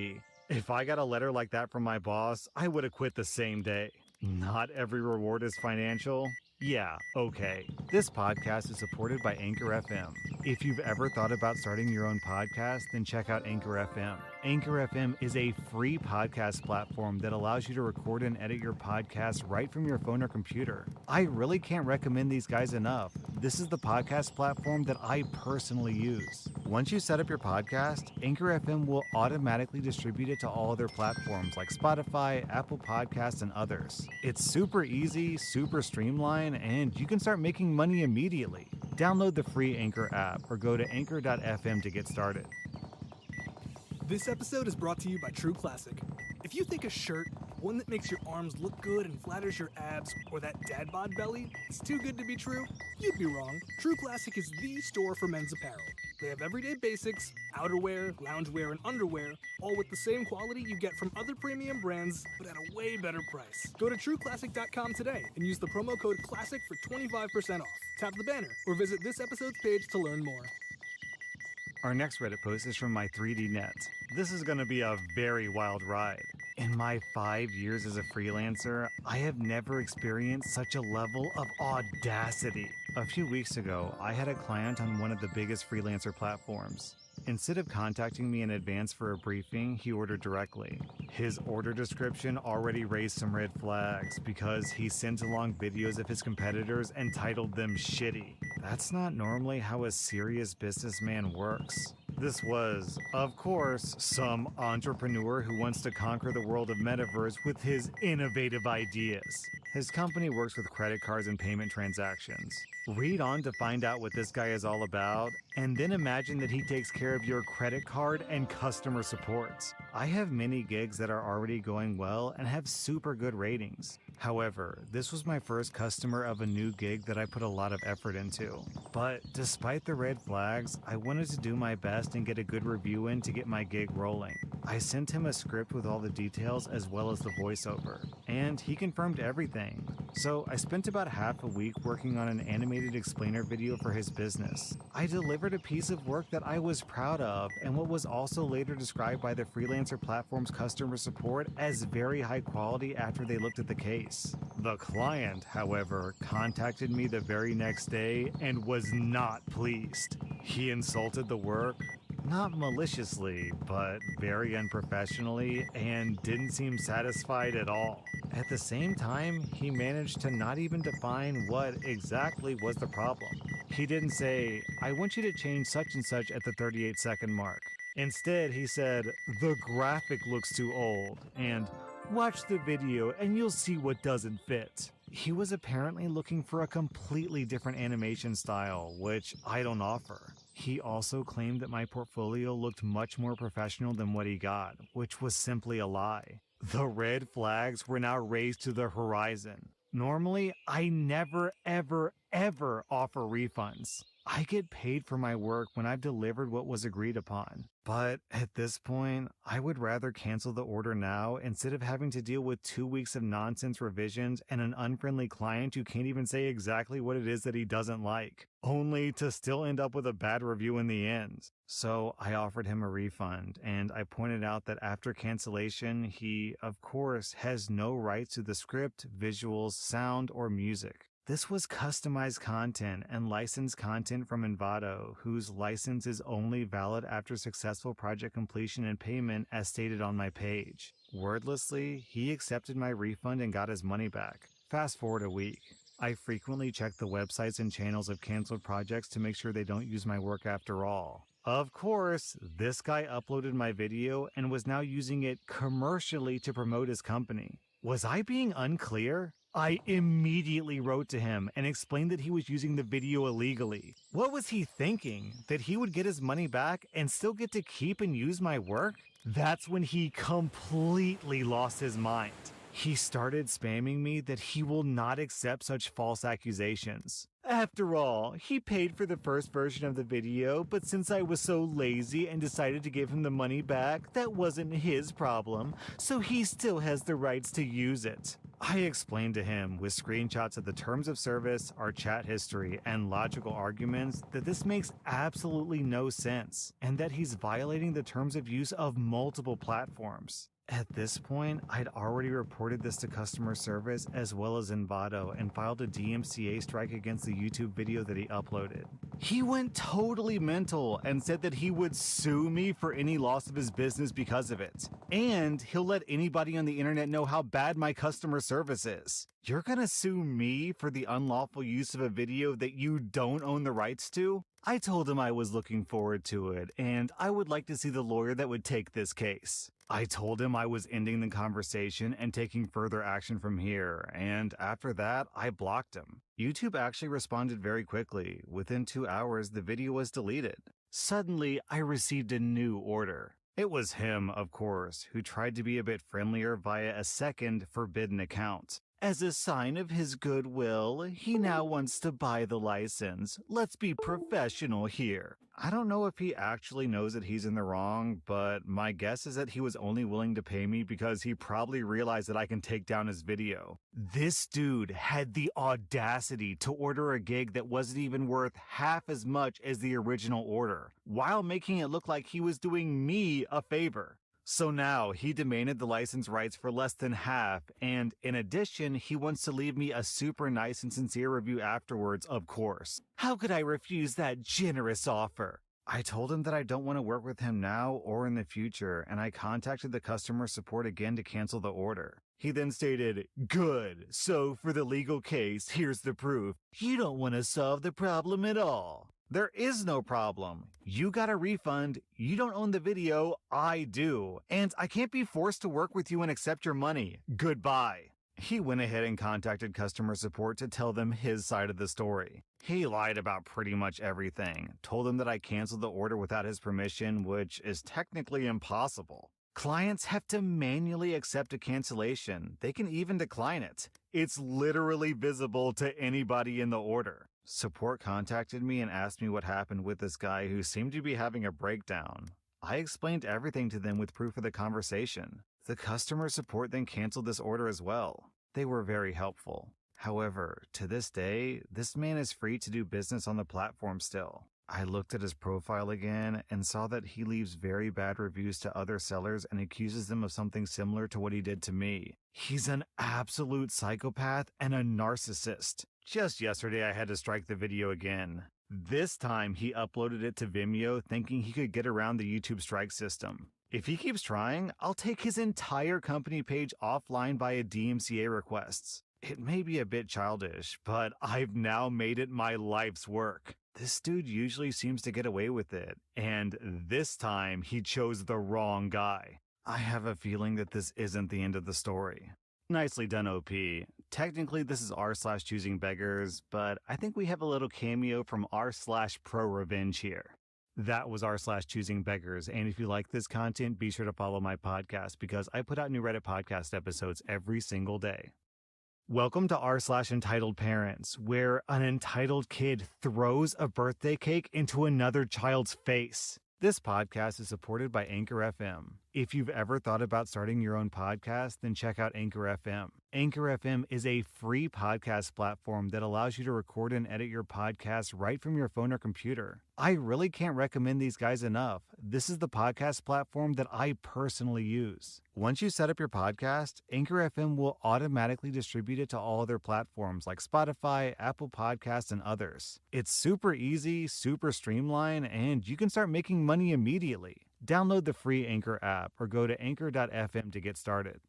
If I got a letter like that from my boss, I would have quit the same day. Not every reward is financial. Yeah, okay. This podcast is supported by Anchor FM. If you've ever thought about starting your own podcast, then check out Anchor FM. Anchor FM is a free podcast platform that allows you to record and edit your podcast right from your phone or computer. I really can't recommend these guys enough. This is the podcast platform that I personally use. Once you set up your podcast, Anchor FM will automatically distribute it to all other platforms like Spotify, Apple Podcasts, and others. It's super easy, super streamlined, and you can start making money immediately. Download the free Anchor app or go to anchor.fm to get started. This episode is brought to you by True Classic. If you think a shirt, one that makes your arms look good and flatters your abs, or that dad bod belly, is too good to be true, you'd be wrong. True Classic is the store for men's apparel. They have everyday basics, outerwear, loungewear, and underwear, all with the same quality you get from other premium brands, but at a way better price. Go to trueclassic.com today and use the promo code CLASSIC for 25% off. Tap the banner or visit this episode's page to learn more. Our next Reddit post is from my 3D net. This is going to be a very wild ride. In my 5 years as a freelancer, I have never experienced such a level of audacity. A few weeks ago, I had a client on one of the biggest freelancer platforms. Instead of contacting me in advance for a briefing, he ordered directly. His order description already raised some red flags because he sent along videos of his competitors and titled them shitty. That's not normally how a serious businessman works. This was, of course, some entrepreneur who wants to conquer the world of metaverse with his innovative ideas. His company works with credit cards and payment transactions. Read on to find out what this guy is all about, and then imagine that he takes care of your credit card and customer support. I have many gigs that are already going well and have super good ratings. However, this was my first customer of a new gig that I put a lot of effort into. But despite the red flags, I wanted to do my best and get a good review in to get my gig rolling. I sent him a script with all the details as well as the voiceover, and he confirmed everything. So I spent about half a week working on an animated explainer video for his business. I delivered a piece of work that I was proud of, and what was also later described by the freelancer platform's customer support as very high quality after they looked at the case. The client, however, contacted me the very next day and was not pleased. He insulted the work, not maliciously, but very unprofessionally, and didn't seem satisfied at all. At the same time, he managed to not even define what exactly was the problem. He didn't say, "I want you to change such and such at the 38-second mark." Instead, he said, "The graphic looks too old," and "Watch the video and you'll see what doesn't fit." He was apparently looking for a completely different animation style, which I don't offer. He also claimed that my portfolio looked much more professional than what he got, which was simply a lie. The red flags were now raised to the horizon. Normally, I never, ever, ever offer refunds. I get paid for my work when I've delivered what was agreed upon. But at this point, I would rather cancel the order now instead of having to deal with 2 weeks of nonsense revisions and an unfriendly client who can't even say exactly what it is that he doesn't like, only to still end up with a bad review in the end. So I offered him a refund, and I pointed out that after cancellation, he, of course, has no rights to the script, visuals, sound, or music. This was customized content and licensed content from Envato, whose license is only valid after successful project completion and payment as stated on my page. Wordlessly, he accepted my refund and got his money back. Fast forward a week. I frequently check the websites and channels of canceled projects to make sure they don't use my work after all. Of course, this guy uploaded my video and was now using it commercially to promote his company. Was I being unclear? I immediately wrote to him and explained that he was using the video illegally. What was he thinking? That he would get his money back and still get to keep and use my work? That's when he completely lost his mind. He started spamming me that he will not accept such false accusations. After all, he paid for the first version of the video, but since I was so lazy and decided to give him the money back, that wasn't his problem, so he still has the rights to use it. I explained to him with screenshots of the terms of service, our chat history, and logical arguments that this makes absolutely no sense, and that he's violating the terms of use of multiple platforms. At this point, I'd already reported this to customer service as well as Envato and filed a DMCA strike against the YouTube video that he uploaded. He went totally mental and said that he would sue me for any loss of his business because of it. And he'll let anybody on the internet know how bad my customer service is. You're gonna sue me for the unlawful use of a video that you don't own the rights to? I told him I was looking forward to it, and I would like to see the lawyer that would take this case. I told him I was ending the conversation and taking further action from here, and after that, I blocked him. YouTube actually responded very quickly. Within 2 hours, the video was deleted. Suddenly, I received a new order. It was him, of course, who tried to be a bit friendlier via a second forbidden account. As a sign of his goodwill, he now wants to buy the license. Let's be professional here. I don't know if he actually knows that he's in the wrong, but my guess is that he was only willing to pay me because he probably realized that I can take down his video. This dude had the audacity to order a gig that wasn't even worth half as much as the original order, while making it look like he was doing me a favor. So now he demanded the license rights for less than half, and in addition, he wants to leave me a super nice and sincere review afterwards, of course. How could I refuse that generous offer? I told him that I don't want to work with him now or in the future, and I contacted the customer support again to cancel the order. He then stated, "Good, so for the legal case, here's the proof. You don't want to solve the problem at all." There is no problem. You got a refund, you don't own the video, I do, and I can't be forced to work with you and accept your money. Goodbye. He went ahead and contacted customer support to tell them his side of the story. He lied about pretty much everything, told them that I canceled the order without his permission, which is technically impossible. Clients have to manually accept a cancellation. They can even decline it. It's literally visible to anybody in the order. Support contacted me and asked me what happened with this guy who seemed to be having a breakdown. I explained everything to them with proof of the conversation. The customer support then canceled this order as well. They were very helpful. However, to this day, this man is free to do business on the platform still. I looked at his profile again and saw that he leaves very bad reviews to other sellers and accuses them of something similar to what he did to me. He's an absolute psychopath and a narcissist. Just yesterday, I had to strike the video again. This time, he uploaded it to Vimeo thinking he could get around the YouTube strike system. If he keeps trying, I'll take his entire company page offline via DMCA requests. It may be a bit childish, but I've now made it my life's work. This dude usually seems to get away with it, and this time he chose the wrong guy. I have a feeling that this isn't the end of the story. Nicely done, OP. Technically, this is r/choosing beggars, but I think we have a little cameo from r/pro revenge here. That was r/choosing beggars, and if you like this content, be sure to follow my podcast because I put out new Reddit podcast episodes every single day. Welcome to r/entitled parents, where an entitled kid throws a birthday cake into another child's face. This podcast is supported by Anchor FM. If you've ever thought about starting your own podcast, then check out Anchor FM. Anchor FM is a free podcast platform that allows you to record and edit your podcast right from your phone or computer. I really can't recommend these guys enough. This is the podcast platform that I personally use. Once you set up your podcast, Anchor FM will automatically distribute it to all other platforms like Spotify, Apple Podcasts, and others. It's super easy, super streamlined, and you can start making money immediately. Download the free Anchor app or go to anchor.fm to get started.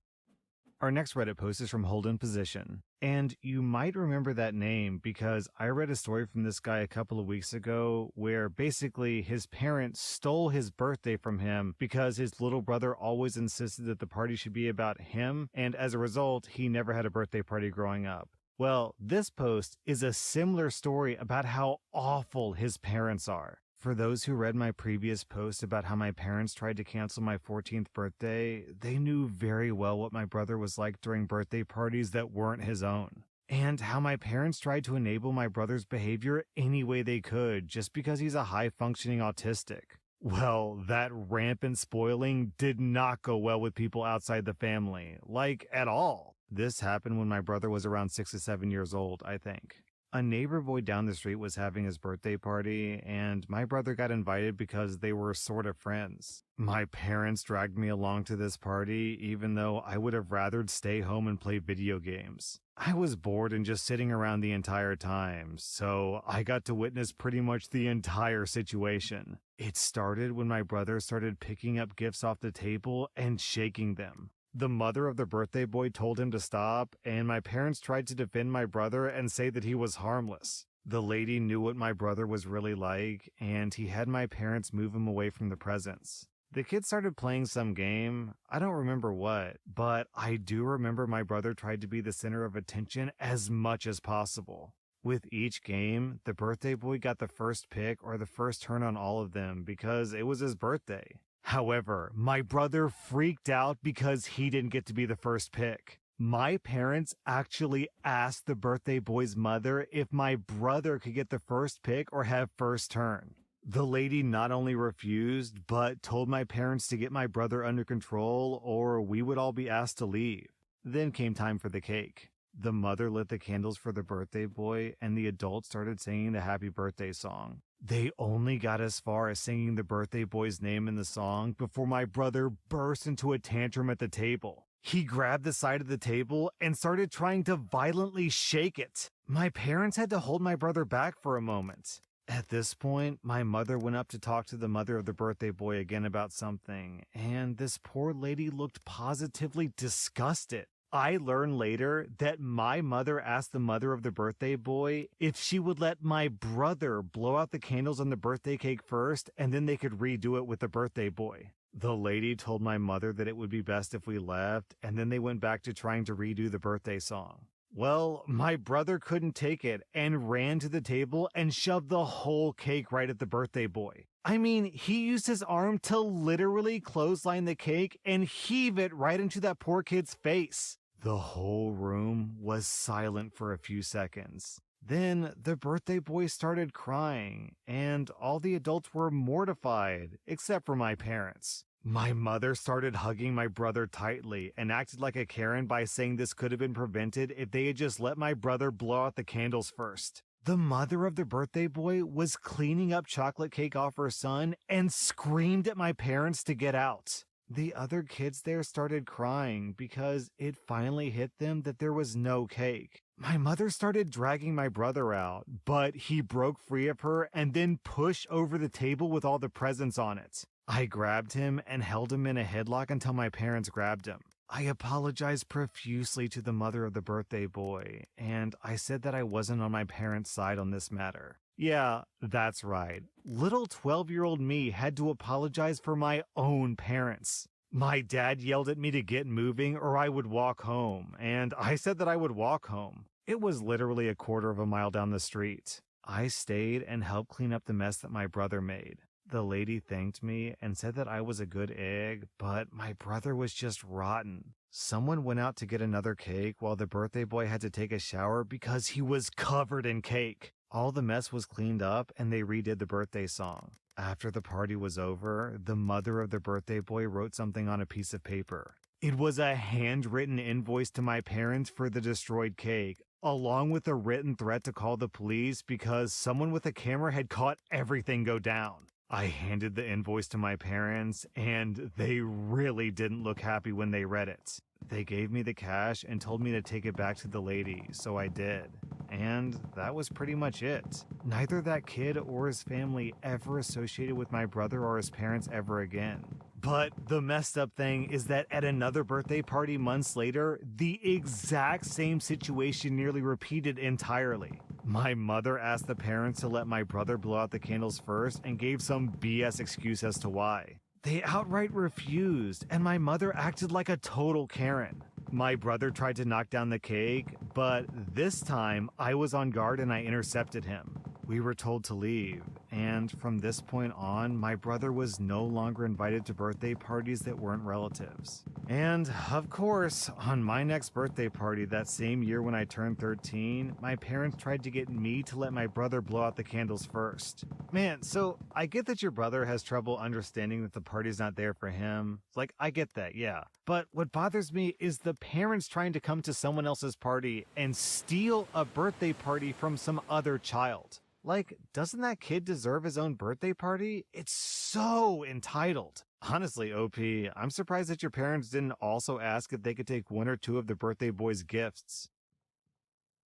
Our next Reddit post is from Holden Position. And you might remember that name because I read a story from this guy a couple of weeks ago where basically his parents stole his birthday from him because his little brother always insisted that the party should be about him, and as a result, he never had a birthday party growing up. Well, this post is a similar story about how awful his parents are. For those who read my previous post about how my parents tried to cancel my 14th birthday, they knew very well what my brother was like during birthday parties that weren't his own. And how my parents tried to enable my brother's behavior any way they could just because he's a high-functioning autistic. Well, that rampant spoiling did not go well with people outside the family, like at all. This happened when my brother was around 6 to 7 years old, I think. A neighbor boy down the street was having his birthday party, and my brother got invited because they were sort of friends. My parents dragged me along to this party, even though I would have rathered stay home and play video games. I was bored and just sitting around the entire time, so I got to witness pretty much the entire situation. It started when my brother started picking up gifts off the table and shaking them. The mother of the birthday boy told him to stop, and my parents tried to defend my brother and say that he was harmless. The lady knew what my brother was really like, and he had my parents move him away from the presents. The kids started playing some game. I don't remember what, but I do remember my brother tried to be the center of attention as much as possible. With each game, the birthday boy got the first pick or the first turn on all of them because it was his birthday. However, my brother freaked out because he didn't get to be the first pick. My parents actually asked the birthday boy's mother if my brother could get the first pick or have first turn. The lady not only refused, but told my parents to get my brother under control or we would all be asked to leave. Then came time for the cake. The mother lit the candles for the birthday boy, and the adults started singing the happy birthday song. They only got as far as singing the birthday boy's name in the song before my brother burst into a tantrum at the table. He grabbed the side of the table and started trying to violently shake it. My parents had to hold my brother back for a moment. At this point, my mother went up to talk to the mother of the birthday boy again about something, and this poor lady looked positively disgusted. I learned later that my mother asked the mother of the birthday boy if she would let my brother blow out the candles on the birthday cake first, and then they could redo it with the birthday boy. The lady told my mother that it would be best if we left, and then they went back to trying to redo the birthday song. Well, my brother couldn't take it and ran to the table and shoved the whole cake right at the birthday boy. I mean, he used his arm to literally clothesline the cake and heave it right into that poor kid's face. The whole room was silent for a few seconds. Then the birthday boy started crying, and all the adults were mortified, except for my parents. My mother started hugging my brother tightly and acted like a Karen by saying this could have been prevented if they had just let my brother blow out the candles first. The mother of the birthday boy was cleaning up chocolate cake off her son and screamed at my parents to get out. The other kids there started crying because it finally hit them that there was no cake. My mother started dragging my brother out, but he broke free of her and then pushed over the table with all the presents on it. I grabbed him and held him in a headlock until my parents grabbed him. I apologized profusely to the mother of the birthday boy, and I said that I wasn't on my parents' side on this matter. Yeah, that's right. Little 12-year-old me had to apologize for my own parents. My dad yelled at me to get moving or I would walk home, and I said that I would walk home. It was literally a quarter of a mile down the street. I stayed and helped clean up the mess that my brother made. The lady thanked me and said that I was a good egg, but my brother was just rotten. Someone went out to get another cake while the birthday boy had to take a shower because he was covered in cake. All the mess was cleaned up and they redid the birthday song. After the party was over, the mother of the birthday boy wrote something on a piece of paper. It was a handwritten invoice to my parents for the destroyed cake, along with a written threat to call the police because someone with a camera had caught everything go down. I handed the invoice to my parents, and they really didn't look happy when they read it. They gave me the cash and told me to take it back to the lady, so I did. And that was pretty much it. Neither that kid or his family ever associated with my brother or his parents ever again. But the messed up thing is that at another birthday party months later, the exact same situation nearly repeated entirely. My mother asked the parents to let my brother blow out the candles first and gave some BS excuse as to why. They outright refused, and my mother acted like a total Karen. My brother tried to knock down the cake, but this time I was on guard and I intercepted him. We were told to leave, and from this point on, my brother was no longer invited to birthday parties that weren't relatives. And, of course, on my next birthday party that same year when I turned 13, my parents tried to get me to let my brother blow out the candles first. Man, so I get that your brother has trouble understanding that the party's not there for him. Like, I get that, yeah. But what bothers me is the parents trying to come to someone else's party and steal a birthday party from some other child. Like, doesn't that kid deserve his own birthday party? It's so entitled. Honestly, OP, I'm surprised that your parents didn't also ask if they could take one or two of the birthday boy's gifts.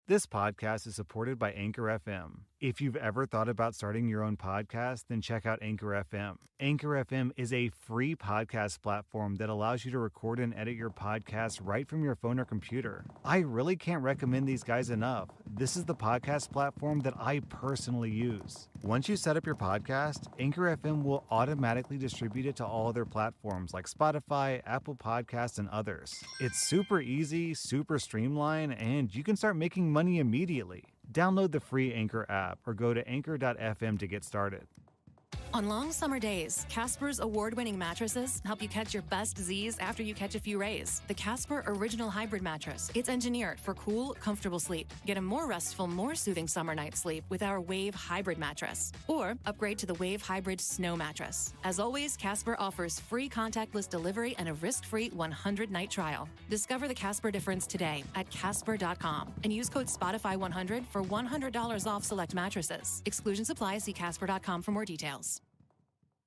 This podcast is supported by Anchor FM. If you've ever thought about starting your own podcast, then check out Anchor FM. Anchor FM is a free podcast platform that allows you to record and edit your podcast right from your phone or computer. I really can't recommend these guys enough. This is the podcast platform that I personally use. Once you set up your podcast, Anchor FM will automatically distribute it to all other platforms like Spotify, Apple Podcasts, and others. It's super easy, super streamlined, and you can start making money immediately. Download the free Anchor app or go to anchor.fm to get started. On long summer days, Casper's award-winning mattresses help you catch your best Z's after you catch a few rays. The Casper Original Hybrid Mattress. It's engineered for cool, comfortable sleep. Get a more restful, more soothing summer night's sleep with our Wave Hybrid Mattress. Or upgrade to the Wave Hybrid Snow Mattress. As always, Casper offers free contactless delivery and a risk-free 100-night trial. Discover the Casper difference today at Casper.com and use code Spotify100 for $100 off select mattresses. Exclusions apply. See Casper.com for more details.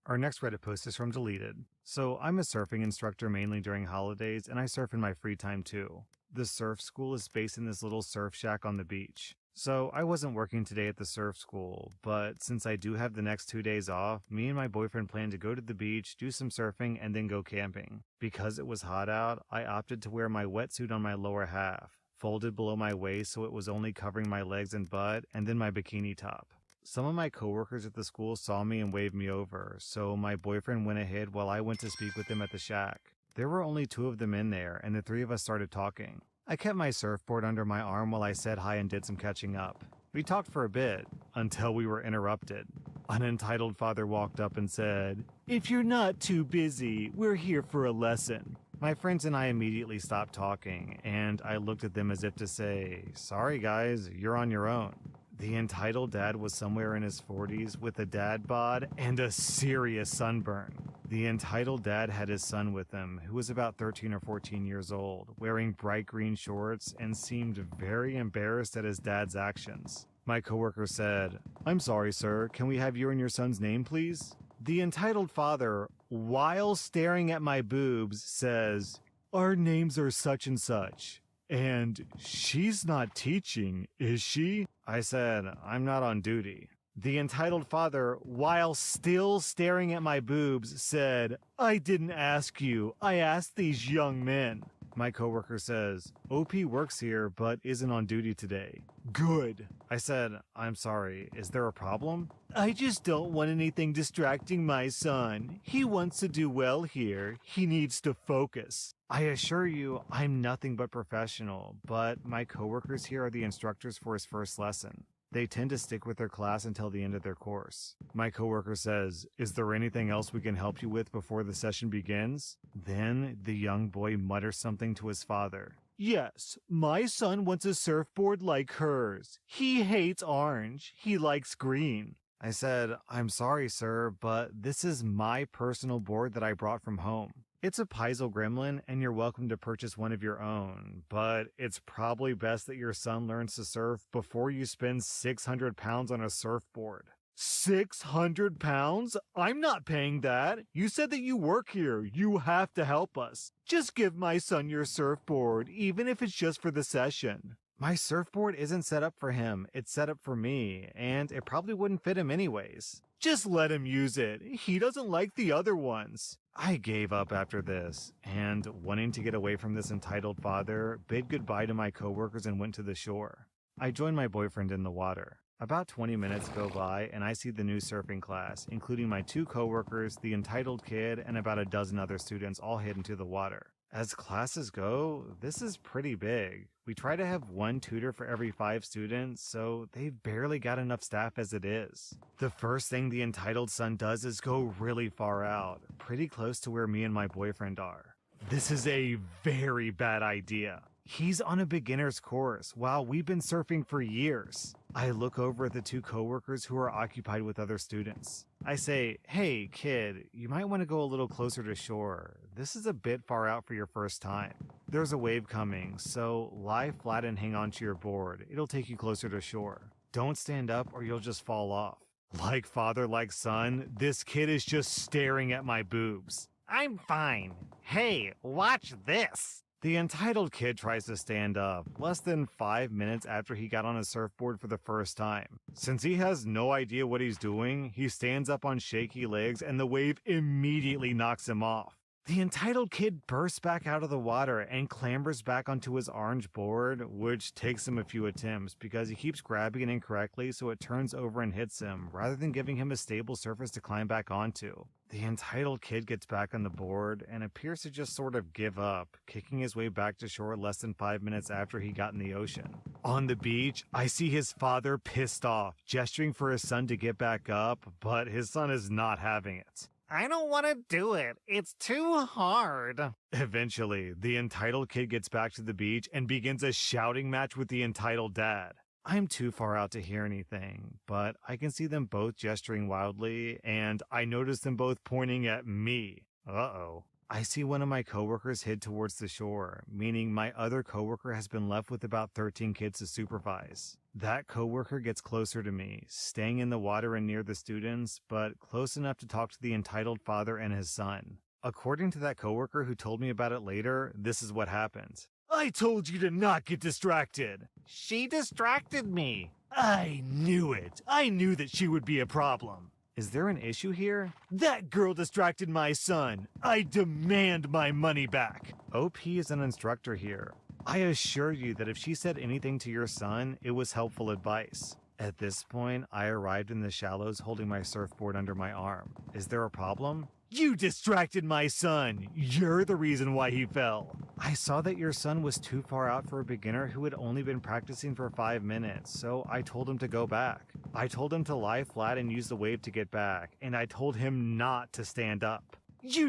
Our next Reddit post is from Deleted. So I'm a surfing instructor mainly during holidays, and I surf in my free time too. The surf school is based in this little surf shack on the beach. So I wasn't working today at the surf school, but since I do have the next 2 days off, me and my boyfriend plan to go to the beach, do some surfing, and then go camping. Because it was hot out, I opted to wear my wetsuit on my lower half, folded below my waist so it was only covering my legs and butt, and then my bikini top. Some of my coworkers at the school saw me and waved me over, so my boyfriend went ahead while I went to speak with them at the shack. There were only 2 of them in there, and the 3 of us started talking. I kept my surfboard under my arm while I said hi and did some catching up. We talked for a bit, until we were interrupted. An entitled father walked up and said, "If you're not too busy, we're here for a lesson." My friends and I immediately stopped talking, and I looked at them as if to say, "Sorry guys, you're on your own." The entitled dad was somewhere in his 40s with a dad bod and a serious sunburn. The entitled dad had his son with him, who was about 13 or 14 years old, wearing bright green shorts and seemed very embarrassed at his dad's actions. My coworker said, "I'm sorry, sir, can we have your and your son's name, please?" The entitled father, while staring at my boobs, says, "Our names are such and such. And she's not teaching, is she?" I said, "I'm not on duty." The entitled father, while still staring at my boobs, said, "I didn't ask you. I asked these young men." My coworker says, "OP works here, but isn't on duty today." "Good." I said, "I'm sorry. Is there a problem?" "I just don't want anything distracting my son. He wants to do well here. He needs to focus." I assure you, I'm nothing but professional, but my coworkers here are the instructors for his first lesson. They tend to stick with their class until the end of their course. My coworker says, "Is there anything else we can help you with before the session begins?" Then the young boy mutters something to his father. "Yes, my son wants a surfboard like hers. He hates orange. He likes green." I said, "I'm sorry, sir, but this is my personal board that I brought from home. It's a Paizo Gremlin, and you're welcome to purchase one of your own, but it's probably best that your son learns to surf before you spend 600 pounds on a surfboard." 600 pounds? I'm not paying that. You said that you work here. You have to help us. Just give my son your surfboard, even if it's just for the session. My surfboard isn't set up for him. It's set up for me, and it probably wouldn't fit him anyways. Just let him use it. He doesn't like the other ones. I gave up after this, and wanting to get away from this entitled father, bid goodbye to my coworkers and went to the shore. I joined my boyfriend in the water. About 20 minutes go by, and I see the new surfing class, including my 2 coworkers, the entitled kid, and about a dozen other students all head into the water. As classes go, this is pretty big. We try to have 1 tutor for every 5 students, so they've barely got enough staff as it is. The first thing the entitled son does is go really far out, pretty close to where me and my boyfriend are. This is a very bad idea. He's on a beginner's course while we've been surfing for years. I look over at the 2 coworkers who are occupied with other students. I say, "Hey, kid, you might want to go a little closer to shore. This is a bit far out for your first time. There's a wave coming, so lie flat and hang onto your board. It'll take you closer to shore. Don't stand up or you'll just fall off." Like father, like son, this kid is just staring at my boobs. "I'm fine. Hey, watch this." The entitled kid tries to stand up, less than 5 minutes after he got on a surfboard for the first time. Since he has no idea what he's doing, he stands up on shaky legs and the wave immediately knocks him off. The entitled kid bursts back out of the water and clambers back onto his orange board, which takes him a few attempts because he keeps grabbing it incorrectly so it turns over and hits him, rather than giving him a stable surface to climb back onto. The entitled kid gets back on the board and appears to just sort of give up, kicking his way back to shore less than 5 minutes after he got in the ocean. On the beach, I see his father pissed off, gesturing for his son to get back up, but his son is not having it. "I don't want to do it. It's too hard." Eventually, the entitled kid gets back to the beach and begins a shouting match with the entitled dad. I'm too far out to hear anything, but I can see them both gesturing wildly, and I notice them both pointing at me. Uh-oh. I see one of my coworkers head towards the shore, meaning my other coworker has been left with about 13 kids to supervise. That coworker gets closer to me, staying in the water and near the students, but close enough to talk to the entitled father and his son. According to that coworker who told me about it later, this is what happened. "I told you to not get distracted." "She distracted me." "I knew it. I knew that she would be a problem." Is there an issue here? "That girl distracted my son. I demand my money back." OP is an instructor here. I assure you that if she said anything to your son, it was helpful advice. At this point, I arrived in the shallows holding my surfboard under my arm. Is there a problem? "You distracted my son. You're the reason why he fell." "I saw that your son was too far out for a beginner who had only been practicing for 5 minutes, so I told him to go back. I told him to lie flat and use the wave to get back, and I told him not to stand up." "You